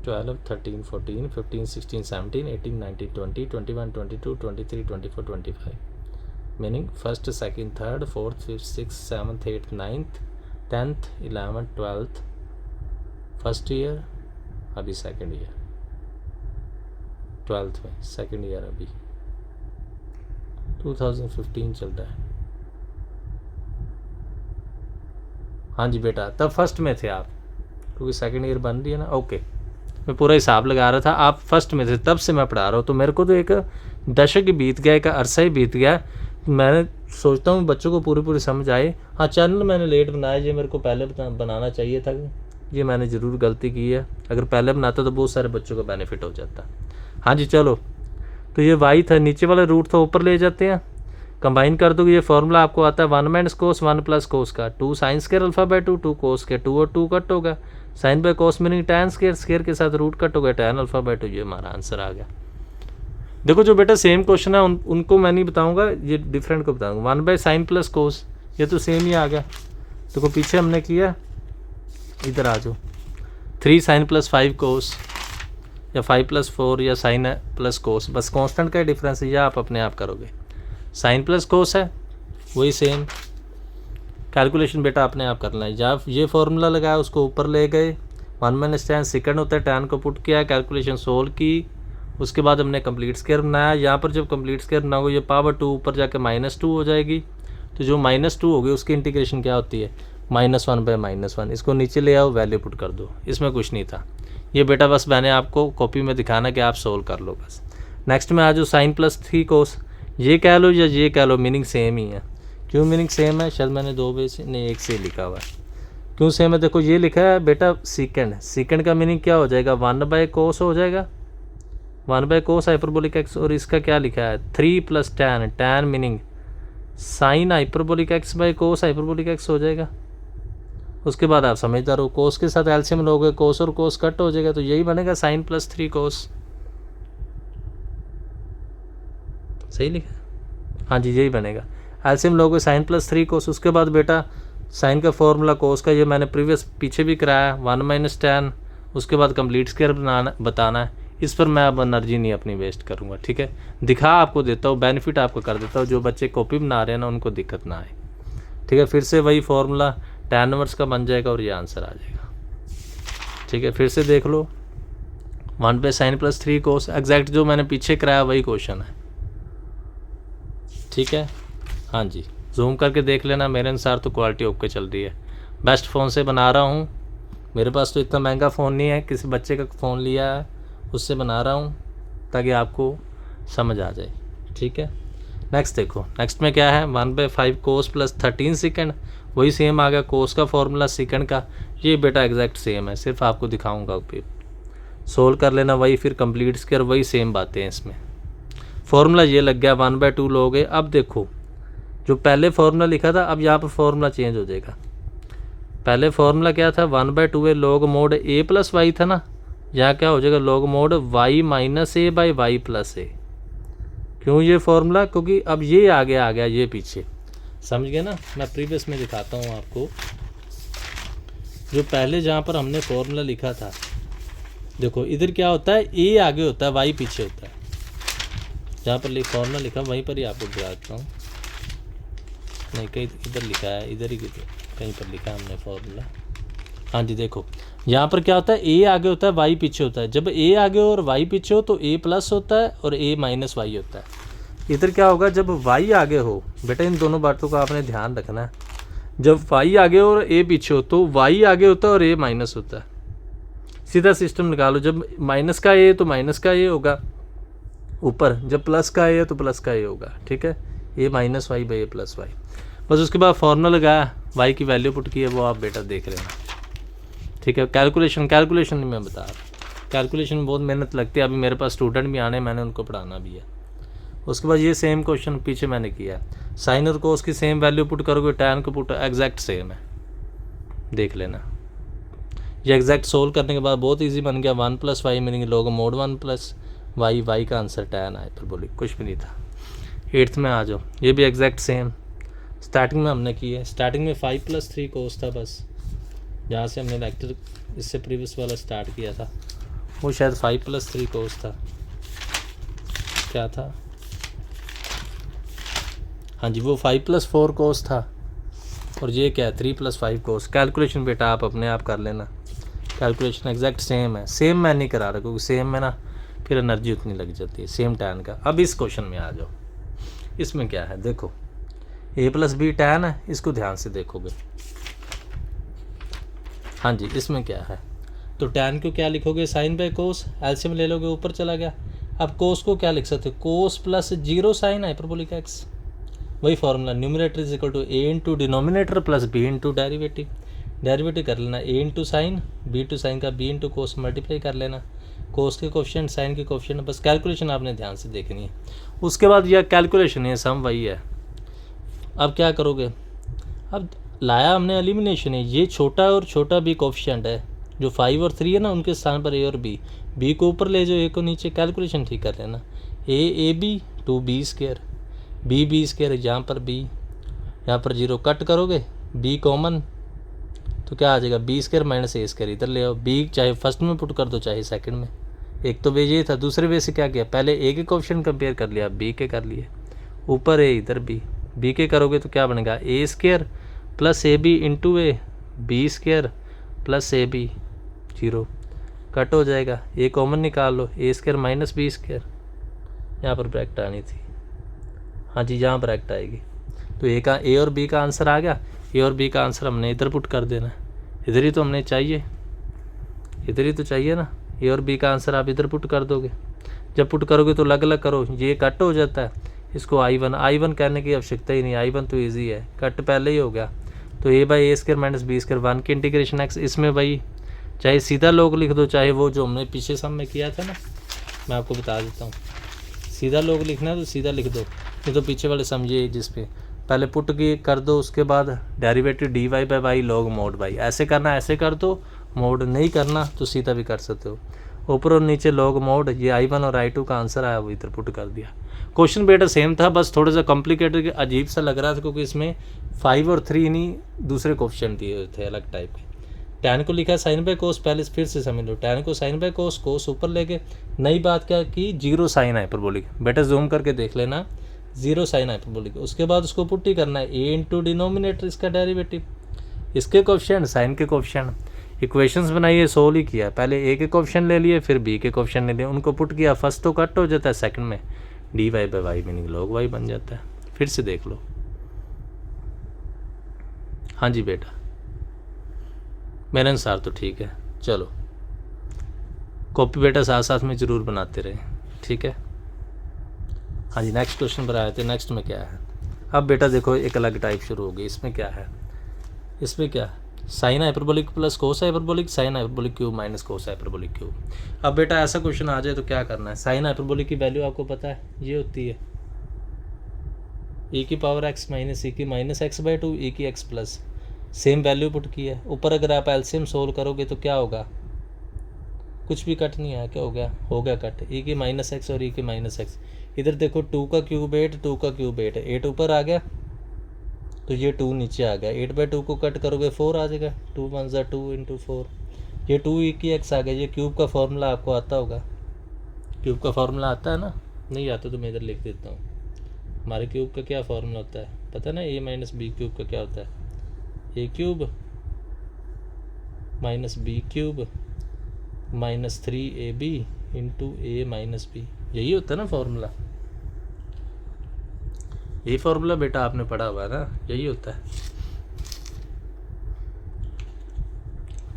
12, 13, 14, 15, 16, 17, 18, 19, 20, 21, 22, 23, 24, 25, meaning first, second, third, fourth, fifth, six, seventh, eighth, ninth, 10th, 11th, 12th, first year, अभी सेकंड ईयर, 12th में सेकंड ईयर, अभी 2015 चल रहा है। हाँ जी बेटा तब फर्स्ट में थे आप, क्योंकि सेकंड ईयर बन रही है ना। ओके मैं पूरा हिसाब लगा रहा था, आप फर्स्ट में थे तब से मैं पढ़ा रहा हूँ, तो मेरे को तो एक दशक बीत गया, एक अरसा ही बीत गया। मैं सोचता हूँ बच्चों को पूरी समझ आए। हाँ चैनल मैंने लेट बनाया, ये मेरे को पहले बनाना चाहिए था, ये मैंने ज़रूर गलती की है, अगर पहले बनाता तो बहुत सारे बच्चों को बेनिफिट हो जाता। हाँ जी चलो, तो ये वाई था, नीचे वाला रूट था ऊपर ले जाते हैं, कंबाइन कर दोगे ये फॉर्मूला आपको आता है 1 माइनस कोस 1 प्लस कोस का 2 sine square alpha by 2, 2 cos के 2 और 2 कट होगा, sine by cos meaning tan square, square के साथ रूट कट हो गया टैन अल्फा बाय 2, ये हमारा आंसर आ गया। देखो जो बेटा सेम क्वेश्चन है उनको मैं नहीं बताऊंगा, ये डिफरेंट को बताऊंगा। 1/sin प्लस कोस, ये तो सेम ही आ गया। देखो पीछे हमने किया, इधर आ जाओ, 3 sin प्लस 5 कोस या 5 प्लस 4 या साइन प्लस कोस, बस कांस्टेंट का डिफरेंस है, या आप अपने आप करोगे। साइन प्लस कोस है वही सेम, कैलकुलेशन बेटा अपने आप करना है। जब ये फॉर्मूला लगाया उसको ऊपर ले गए, 1 माइनस टैन सेकेंड होता है, टैन को पुट किया, कैलकुलेशन सोल्व की, उसके बाद हमने कंप्लीट स्क्वायर बनाया। यहाँ पर जब कंप्लीट स्क्वायर बनाओगे ये पावर 2 ऊपर जाके -2 हो जाएगी, तो जो -2 होगी उसकी इंटीग्रेशन क्या होती है, -1/-1। इसको नीचे ले आओ, वैल्यू पुट कर दो, इसमें कुछ नहीं था ये बेटा, बस मैंने आपको कॉपी में दिखाना कि आप सोल्व कर लो बस। नेक्स्ट में आ जाओ साइन प्लस 3 कोस, ये कह लो या ये कह लो, मीनिंग सेम ही है। क्यों मीनिंग सेम है, शायद मैंने 2 बे से नहीं 1 से लिखा हुआ है। क्यों सेम है, देखो ये लिखा है बेटा सीकेंड का मीनिंग क्या हो जाएगा, 1/cos हो जाएगा, 1/cos हाइपरबोलिक एक्स, और इसका क्या लिखा है 3 + tan meaning sine hyperbolic x by cos hyperbolic x हो जाएगा। उसके बाद आप समझदार हो, कोस के साथ एलसीएम लोगे, कोस और कोस कट हो जाएगा, तो यही बनेगा साइन प्लस 3 कोस, सही लिखा, हाँ जी यही बनेगा। एलसीएम लोगे साइन प्लस 3 कोस। उसके बाद बेटा साइन का फॉर्मूला कोस का, ये मैंने प्रीवियस पीछे भी कराया, 1 माइनस tan। उसके बाद कंप्लीट स्क्वायर बताना है। इस पर मैं अब एनर्जी नहीं अपनी वेस्ट करूँगा, ठीक है। दिखा आपको देता हूँ, बेनिफिट आपको कर देता हूँ, जो बच्चे कॉपी बना रहे हैं ना उनको दिक्कत ना आए, ठीक है। फिर से वही फॉर्मूला tan इनवर्स का बन जाएगा और ये आंसर आ जाएगा, ठीक है। फिर से देख लो, 1 पे साइन प्लस 3 कोस, एग्जैक्ट जो मैंने पीछे कराया वही क्वेश्चन है, ठीक है। हाँ जी, जूम करके देख लेना, मेरे अनुसार तो क्वालिटी ओके चल रही है। बेस्ट फ़ोन से बना रहा हूँ, मेरे पास तो इतना महंगा फ़ोन नहीं है, किसी बच्चे का फ़ोन लिया है उससे बना रहा हूँ ताकि आपको समझ आ जाए, ठीक है। नेक्स्ट देखो, नेक्स्ट में क्या है, 1/5 कोस प्लस 13 सेकेंड, वही सेम आ गया कोस का फॉर्मूला सेकेंड का, ये बेटा एग्जैक्ट सेम है, सिर्फ आपको दिखाऊंगा, फिर सोल्व कर लेना वही, फिर कंप्लीट स्क्वायर वही सेम बातें हैं इसमें। फॉर्मूला ये लग गया, 1/2 लोगे। अब देखो जो पहले फॉर्मूला लिखा था, अब यहाँ पर फॉर्मूला चेंज हो जाएगा। पहले फॉर्मूला क्या था, 1/2 log mod a plus Y था ना, यहाँ क्या हो जाएगा log mod y minus a by Y plus a। क्यों ये फॉर्मूला, क्योंकि अब ये आगे आ गया, ये पीछे, समझ गए ना। मैं प्रीवियस में दिखाता हूँ आपको, जो पहले जहाँ पर हमने फॉर्मूला लिखा था, देखो इधर क्या होता है, a आगे होता है y पीछे होता है। जहाँ पर फॉर्मूला लिखा वहीं पर ही आपको दिखाता हूँ, नहीं कहीं इधर लिखा है, इधर ही कहीं पर लिखा है हमने फॉर्मूला। हाँ जी देखो, यहाँ पर क्या होता है, a आगे होता है y पीछे होता है। जब a आगे और y पीछे हो तो a प्लस होता है और a माइनस वाई होता है। इधर क्या होगा, जब y आगे हो, बेटा इन दोनों बातों का आपने ध्यान रखना है। जब y आगे और a पीछे हो तो y आगे होता है और a माइनस होता है। सीधा सिस्टम निकालो, जब माइनस का a तो माइनस का a होगा ऊपर, जब प्लस का a है तो प्लस का a होगा, ठीक है। a minus Y by A plus Y, बस उसके बाद फॉर्मूला लगाया, y की वैल्यू पुट की है, वो आप बेटा देख लेना, ठीक है। कैलकुलेशन नहीं मैं बता रहा, कैलकुलेशन में बहुत मेहनत लगती है। अभी मेरे पास स्टूडेंट भी आने, मैंने उनको पढ़ाना भी है। उसके बाद ये सेम क्वेश्चन पीछे मैंने किया है, साइन और कोस की सेम वैल्यू पुट करोगे, tan को पुट एग्जैक्ट सेम है, देख लेना। ये एग्जैक्ट सोल्व करने के बाद बहुत ईजी बन गया, 1 प्लस वाई मीनिंग लोग मोड 1 प्लस वाई का आंसर tan हाइपरबोलिक, कुछ भी नहीं था। 8th में आ जाओ, ये भी एग्जैक्ट सेम, स्टार्टिंग में हमने की है। स्टार्टिंग में 5 प्लस 3 कोस था, बस जहाँ से हमने लेक्चर इससे प्रीवियस वाला स्टार्ट किया था वो शायद 5 प्लस 3 कोस था, क्या था, हाँ जी वो 5 प्लस 4 कोस था, और ये क्या है 3 प्लस 5 कोस। कैलकुलेशन बेटा आप अपने आप कर लेना, कैलकुलेशन एग्जैक्ट सेम है। सेम मैं नहीं करा रहा क्योंकि सेम में ना फिर एनर्जी उतनी लग जाती है, सेम tan का। अब इस क्वेश्चन में आ जाओ, इसमें क्या है देखो, a प्लस बी tan है, इसको ध्यान से देखोगे। हाँ जी इसमें क्या है, तो tan को क्या लिखोगे, साइन बाई कोस, एलसीएम ले लोगे ऊपर चला गया। अब कोस को क्या लिख सकते हो, cos plus 0 sine hyperbolic x, वही formula, numerator is equal to a into denominator plus b into derivative. Derivative कर लेना, a into sine, b two sine का b इंटू कोस मल्टीप्लाई कर लेना, कोस के कोफिशिएंट साइन के coefficient, बस calculation आपने ध्यान से देखनी है। उसके बाद यह कैलकुलेशन है, सम वही है। अब क्या करोगे, अब लाया हमने एलिमिनेशन है, ये छोटा और छोटा b कोफिशिएंट है, जो 5 और 3 है ना उनके स्थान पर a और b को ऊपर ले जाओ, a को नीचे, कैलकुलेशन ठीक कर लेना। ab 2b square, b square, यहाँ पर b, यहाँ पर 0 कट करोगे, b कॉमन, तो क्या आ जाएगा b square minus a square, इधर ले आओ, b चाहे फर्स्ट में पुट कर दो चाहे सेकंड में। एक तो वे ये था, दूसरे वे से क्या किया, पहले a के कोफिशिएंट कंपेयर कर लिया, b के कर लिए, ऊपर a इधर b के करोगे तो क्या बनेगा, a square plus A B into A, B square plus A B, 0 cut हो जाएगा, ए कॉमन निकाल लो, A square minus B square, यहाँ पर ब्रैकेट आनी थी, हाँ जी यहाँ ब्रैकेट आएगी, तो ए और बी का आंसर आ गया। ए और बी का आंसर हमने इधर पुट कर देना, इधर ही तो हमने चाहिए, इधर ही तो चाहिए ना, ए और बी का आंसर आप इधर पुट कर दोगे। जब पुट करोगे तो अलग अलग करो, ये कट हो जाता है, इसको I1 कहने की आवश्यकता ही नहीं, I1 तो ईजी है, कट पहले ही हो गया। तो a by A square minus B square 1 की इंटीग्रेशन x, इसमें भाई चाहे सीधा लोग लिख दो, चाहे वो जो हमने पीछे सम में किया था ना, मैं आपको बता देता हूँ, सीधा लोग लिखना है तो सीधा लिख दो, नहीं तो पीछे वाले समझिए जिस पे पहले पुट की कर दो, उसके बाद derivative dy by Y log mod by, ऐसे करना ऐसे कर दो, मोड नहीं करना तो सीधा भी कर सकते हो। ऊपर और नीचे लॉग मोड, ये I1 और I2 का आंसर आया वो इधर पुट कर दिया। क्वेश्चन बेटा सेम था, बस थोड़ा सा कॉम्प्लिकेटेड अजीब सा लग रहा था क्योंकि इसमें 5 और 3 नहीं दूसरे क्वेश्चन दिए हुए थे अलग टाइप के। tan को लिखा साइन बाय कोस, पहले फिर से समझ लो, tan को साइन बाय कोस, कोस ऊपर लेके नई बात क्या की, जीरो साइन हाइपरबोलिक। बेटा जूम करके देख लेना, जीरो साइन हाइपरबोलिक। उसके बाद उसको पुट ही करना है, a इंटू डिनोमिनेटर इसका डेरिवेटिव, इसके कोफिशिएंट साइन के कोफिशिएंट। इक्वेशंस बनाइए, सोल्व ही किया, पहले a के कोफिशिएंट ले लिए फिर b के कोफिशिएंट ले लिए, उनको पुट किया, फर्स्ट तो कट हो जाता है, सेकंड में dy by Y meaning log y बन जाता है। फिर से देख लो। हाँ जी बेटा, मेरे अनुसार तो ठीक है। चलो कॉपी बेटा साथ साथ में ज़रूर बनाते रहे, ठीक है। हाँ जी, नेक्स्ट क्वेश्चन पर आए थे। नेक्स्ट में क्या है, अब बेटा देखो एक अलग टाइप शुरू हो गई। इसमें क्या है, इसमें क्या है, sine hyperbolic plus cos hyperbolic, sine hyperbolic cube minus cos hyperbolic cube. अब बेटा ऐसा क्वेश्चन आ जाए तो क्या करना है, साइन हाइपरबोलिक की वैल्यू आपको पता है ये होती है e की पावर x माइनस e की minus x by two, e की x plus, same value put की है। ऊपर अगर आप एलसीएम सोल्व करोगे तो क्या होगा, कुछ भी कट नहीं आया, क्या हो गया कट, e की माइनस एक्स और e की माइनस एक्स। इधर देखो 2 का क्यूब 8, 2 का क्यूब 8 है, 8 ऊपर आ गया तो ये 2 नीचे आ गया, 8/2 को कट करोगे 4 आ जाएगा, 2 1 ज़ा 2 इंटू 4, ये 2 e की x आ गया। ये क्यूब का फॉर्मूला आपको आता होगा, क्यूब का फार्मूला आता है ना, नहीं आता तो मैं इधर लिख देता हूँ। हमारे क्यूब का क्या फार्मूला होता है पता ना, a माइनस बी क्यूब का क्या होता है, a cube minus B cube minus 3ab into a minus B, यही होता है ना फार्मूला। ये फार्मूला बेटा आपने पढ़ा हुआ है ना, यही होता है,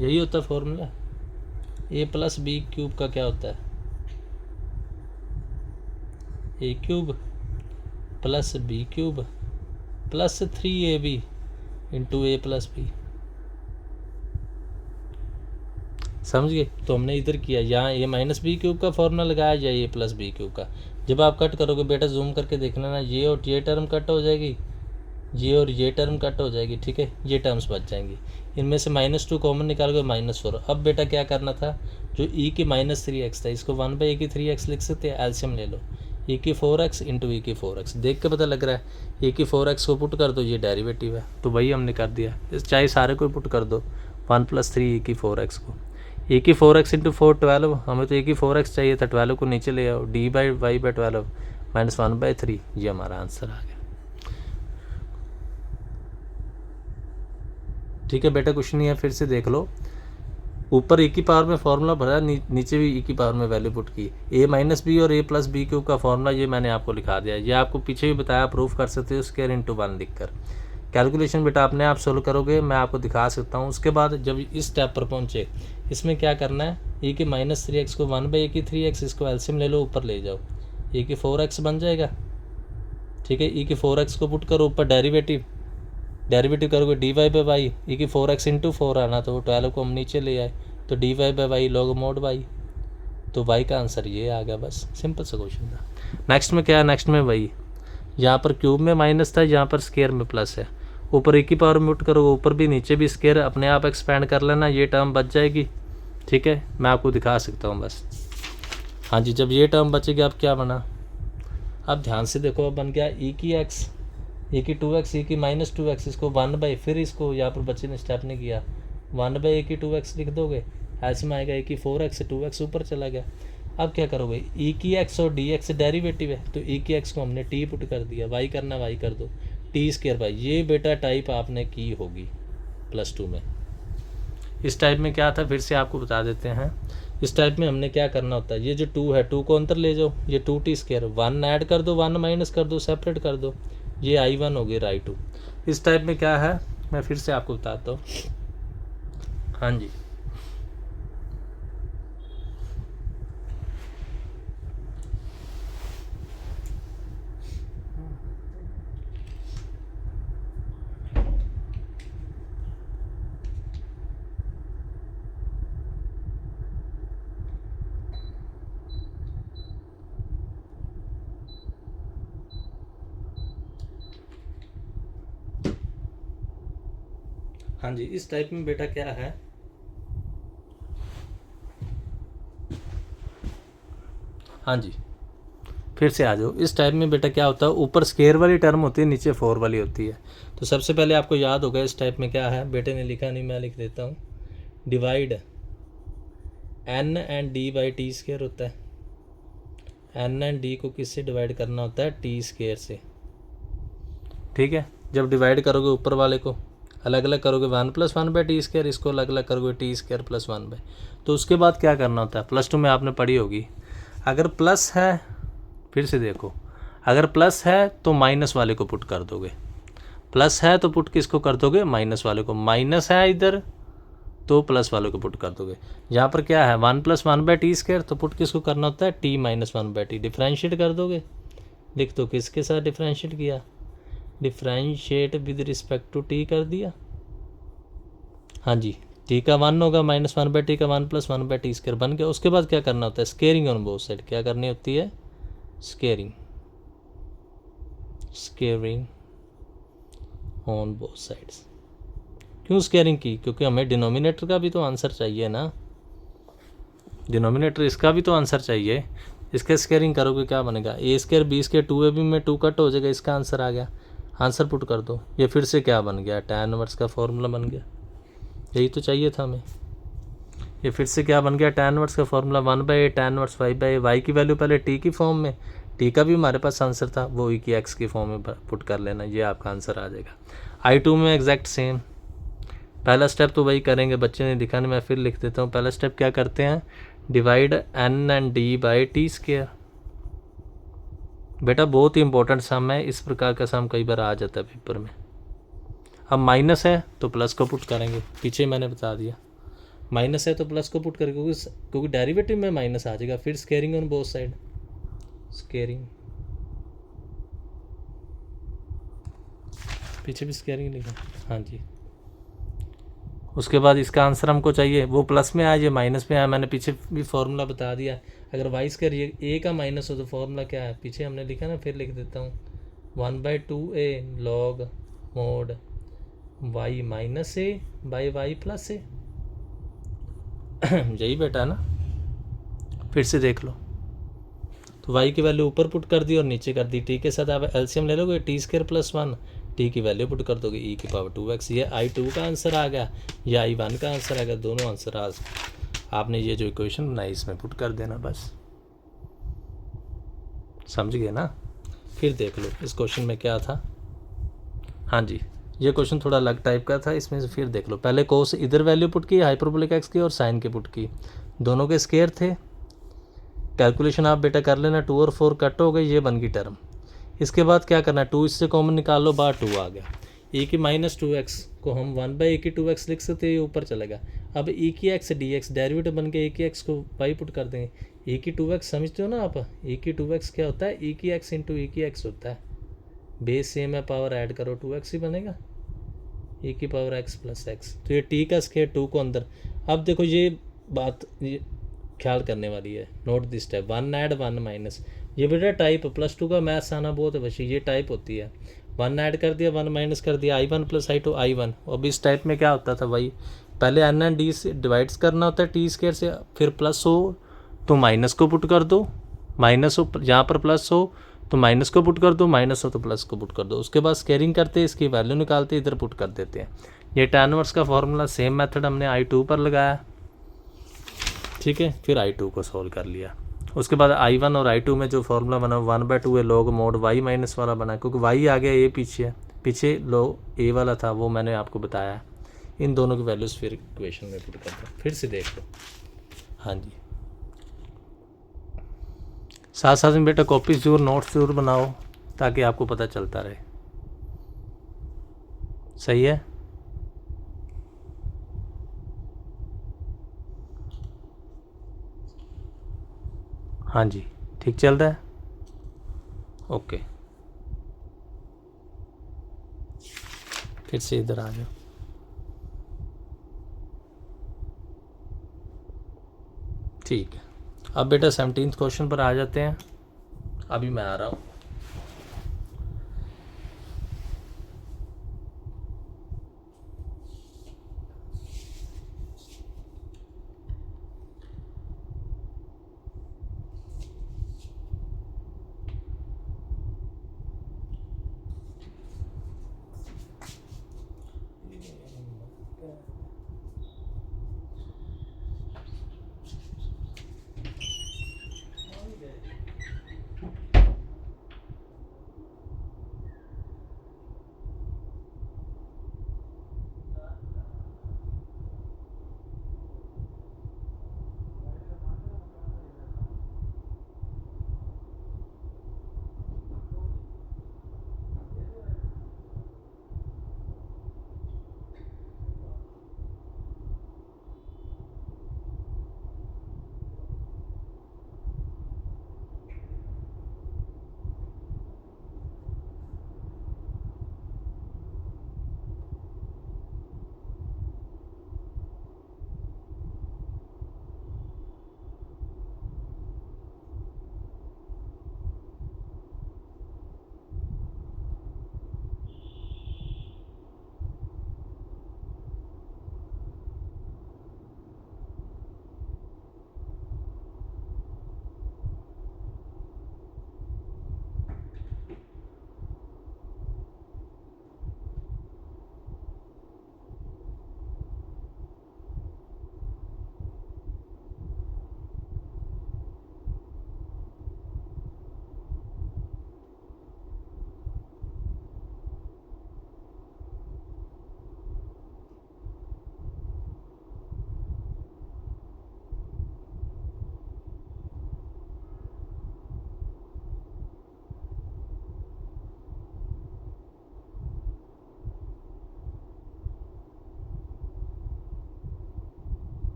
यही होता है formula. a plus B cube का क्या होता है, a cube plus B cube plus 3ab into a plus B. समझ गए, तो हमने इधर किया, यहाँ a माइनस बी क्यूब का फॉर्मूला लगाया या a प्लस बी क्यूब का। जब आप कट करोगे बेटा जूम करके देख लेना, ये और ये टर्म कट हो जाएगी, ये और ये टर्म कट हो जाएगी, ठीक है, ये टर्म्स बच जाएंगी। इनमें से -2 कॉमन निकालोगे -4। अब बेटा क्या करना था, जो e की -3x था इसको 1/e की 3x लिख सकते हैं, एल्शियम ले लो, e की 4x इंटू e की 4x, देख के पता लग रहा है। e की 4x को पुट कर दो, ये डेरिवेटिव है तो वही हमने कर दिया, चाहे सारे को पुट कर दो, 1 + 3 e की 4x को, e की 4x इंटू 4 12, हमें तो e की 4x चाहिए था, 12 को नीचे ले आओ, dy by Y by 12 minus 1/3, ये हमारा आंसर आ गया। ठीक है बेटा, कुछ नहीं है, फिर से देख लो, ऊपर e की पावर में फॉर्मूला भरा, नीचे भी e की पावर में वैल्यू पुट की, a माइनस बी और a प्लस बी क्यूब का फॉर्मूला ये मैंने आपको लिखा दिया, ये आपको पीछे भी बताया, प्रूफ कर सकते हो स्क्वायर इंटू 1 लिख कर। कैलकुलेशन बेटा अपने आप सोल्व करोगे, मैं आपको दिखा सकता हूँ। उसके बाद जब इस स्टेप पर पहुँचे, इसमें क्या करना है, e की -3x को 1/e की 3x, इसको एल्शियम ले लो, ऊपर ले जाओ, e की 4x बन जाएगा, ठीक है। e की 4x को पुट करो, ऊपर डेरिवेटिव करोगे dy बाई वाई, e की 4x इंटू 4 आना, तो 12 को हम नीचे ले आए, तो dy by Y log mod y, तो y का आंसर ये आ गया। बस सिंपल सा क्वेश्चन था। नेक्स्ट में क्या है, नेक्स्ट में वही, यहाँ पर क्यूब में माइनस था, यहाँ पर स्क्वायर में प्लस है, ऊपर e की पावर में पुट करोगे, ऊपर भी नीचे भी स्क्वायर, अपने आप एक्सपेंड कर लेना, ये टर्म बच जाएगी, ठीक है, मैं आपको दिखा सकता हूँ बस। हाँ जी, जब ये टर्म बचेगी अब क्या बना, अब ध्यान से देखो, अब बन गया e की x, e की 2x, e की -2x, इसको 1/, फिर इसको यहाँ पर बच्चे ने स्टेप नहीं किया, 1/e की 2x लिख दोगे, ऐसे में आएगा e की 4x, 2x ऊपर चला गया। अब क्या करोगे, e की x और dx डेरिवेटिव है, तो e की x को हमने t पुट कर दिया, y करना y कर दो, t²/, ये बेटा टाइप आपने की होगी +2 में। इस टाइप में क्या था, फिर से आपको बता देते हैं। इस टाइप में हमने क्या करना होता है, ये जो 2 है, 2 को अंदर ले जाओ, ये 2t², 1 ऐड कर दो, 1 माइनस कर दो, सेपरेट कर दो, ये I1 हो गई, I2। इस टाइप में क्या है, मैं फिर से आपको बताता हूँ। हाँ जी, हाँ जी, इस टाइप में बेटा क्या है, हाँ जी, फिर से आ जाओ। इस टाइप में बेटा क्या होता है, ऊपर स्केयर वाली टर्म होती है, नीचे 4 वाली होती है। तो सबसे पहले आपको याद होगा इस टाइप में क्या है, बेटे ने लिखा नहीं, मैं लिख देता हूँ। Divide N and D by T square होता है। एन एंड डी को किससे डिवाइड करना होता है, टी स्केयर से। ठीक है, जब डिवाइड करोगे ऊपर वाले को अलग अलग करोगे 1 + 1 बाई टी स्केयर, इसको अलग अलग करोगे टी स्केयर + 1 बाई। तो उसके बाद क्या करना होता है, +2 में आपने पढ़ी होगी, अगर प्लस है, फिर से देखो, अगर प्लस है तो माइनस वाले को पुट कर दोगे, प्लस है तो पुट किसको कर दोगे, माइनस वाले को, माइनस है इधर तो प्लस वाले को पुट कर दोगे। यहाँ पर क्या है 1 + 1 बाई टी स्केयर, तो पुट किसको करना होता है, t - 1 बाई टी, डिफ्रेंशिएट कर दोगे। लिख दो किसके साथ डिफ्रेंशिएट किया, differentiate with respect to T कर दिया। हाँ जी, टी का 1 होगा, -1 बाई टी का 1 + 1 बाई टी स्केयर बन गया। उसके बाद क्या करना होता है, स्केयरिंग ऑन बोथ साइड, क्या करनी होती है, squaring, squaring on both sides. क्यों स्केयरिंग की, क्योंकि हमें डिनोमिनेटर का भी तो आंसर चाहिए ना, डिनोमिनेटर इसका भी तो आंसर चाहिए। इसके स्केयरिंग करोगे क्या बनेगा, a² b² 2ab में 2 कट हो जाएगा, इसका आंसर आ गया, आंसर पुट कर दो। ये फिर से क्या बन गया, tan इनवर्स का फॉर्मूला बन गया, यही तो चाहिए था हमें। ये फिर से क्या बन गया, tan इनवर्स का formula 1/a tan inverse y की वैल्यू पहले t की फॉर्म में, t का भी हमारे पास आंसर था, वो e की x की फॉर्म में पुट कर लेना, ये आपका आंसर आ जाएगा। I2 में एग्जैक्ट सेम, पहला स्टेप तो वही करेंगे, बच्चे ने लिखा नहीं, मैं फिर लिख देता हूँ। पहला स्टेप क्या करते हैं, divide n and d by T square. बेटा बहुत ही इंपॉर्टेंट सम है, इस प्रकार का सम कई बार आ जाता है पेपर में। अब माइनस है तो प्लस को पुट करेंगे, पीछे मैंने बता दिया, माइनस है तो प्लस को पुट करेंगे, क्योंकि डेरिवेटिव में माइनस आ जाएगा। फिर squaring on both side, squaring, पीछे भी स्केयरिंग लिखा, हाँ जी। उसके बाद इसका आंसर हमको चाहिए, वो प्लस में आया, ये माइनस में आया, मैंने पीछे भी फॉर्मूला बता दिया। अगर वाई स्क्वायर ये ए का माइनस हो तो फॉर्मूला क्या है, पीछे हमने लिखा ना, फिर लिख देता हूँ, 1/2a log mod y minus a by Y plus a, यही बेटा है ना। फिर से देख लो, तो y की वैल्यू ऊपर पुट कर दी और नीचे कर दी, t के साथ आप एलसीएम ले लोगे, t² + 1, t की वैल्यू पुट कर दोगे, e⁻²x। ये I2 का आंसर आ गया, ये I1 का आंसर आ गया, दोनों आंसर आज आपने ये जो इक्वेशन बनाई इसमें पुट कर देना, बस समझ गए ना। फिर देख लो इस क्वेश्चन में क्या था, हाँ जी, ये क्वेश्चन थोड़ा अलग टाइप का था, इसमें से फिर देख लो। पहले कोस इधर वैल्यू पुट की, हाइपरबोलिक एक्स की, और साइन के पुट की, दोनों के स्केयर थे। कैलकुलेशन आप बेटा कर लेना, 2 और 4 कट हो गए, ये बन गई टर्म। इसके बाद क्या करना है, 2 इससे कॉमन निकाल लो, बाहर 2 आ गया। e की -2x को हम 1/a की 2x लिख सकते हैं, ये ऊपर चलेगा। अब e की x dx डेरिवेटिव बन के e की x को y पुट कर देंगे, e की 2x समझते हो ना आप, e की 2x क्या होता है, e की x इंटू e की x होता है, बेस सेम है, पावर ऐड करो 2x ही बनेगा, e की पावर x + x। तो ये t का स्क्वायर 2 को अंदर। अब देखो ये बात ये ख्याल करने वाली है, note this step, 1 add 1 minus, ये बेटा टाइप +2 का मैथ्स आना बहुत है बच्चे, ये टाइप होती है। 1 ऐड कर दिया, 1 माइनस कर दिया, I1 + I2 I1। अब इस टाइप में क्या होता था भाई, पहले n एंड d से डिवाइड्स करना होता है टी स्क्वायर से, फिर प्लस हो तो माइनस को पुट कर दो, माइनस हो यहाँ पर प्लस हो तो माइनस को पुट कर दो, माइनस हो तो प्लस को पुट कर दो। उसके बाद स्केयरिंग करते, इसकी वैल्यू निकालते, इधर पुट कर देते हैं। ये tan इनवर्स का फॉर्मूला सेम मेथड हमने I2 पर लगाया, ठीक है, फिर I2 को सॉल्व कर लिया। उसके बाद I1 और I2 में जो फॉर्मूला बना 1/2a log mod y minus वाला बना, क्योंकि y आ गया, ये पीछे लॉग a वाला था, वो मैंने आपको बताया। इन दोनों की वैल्यूज़ फिर इक्वेशन में पुट कर दो, फिर से देख लो। हाँ जी, साथ साथ में बेटा कॉपीज जरूर, नोट्स जरूर बनाओ, ताकि आपको पता चलता रहे। सही है, हाँ जी, ठीक चल रहा है, ओके। फिर से इधर आ जाओ, ठीक है। अब बेटा 17th क्वेश्चन पर आ जाते हैं, अभी मैं आ रहा हूँ।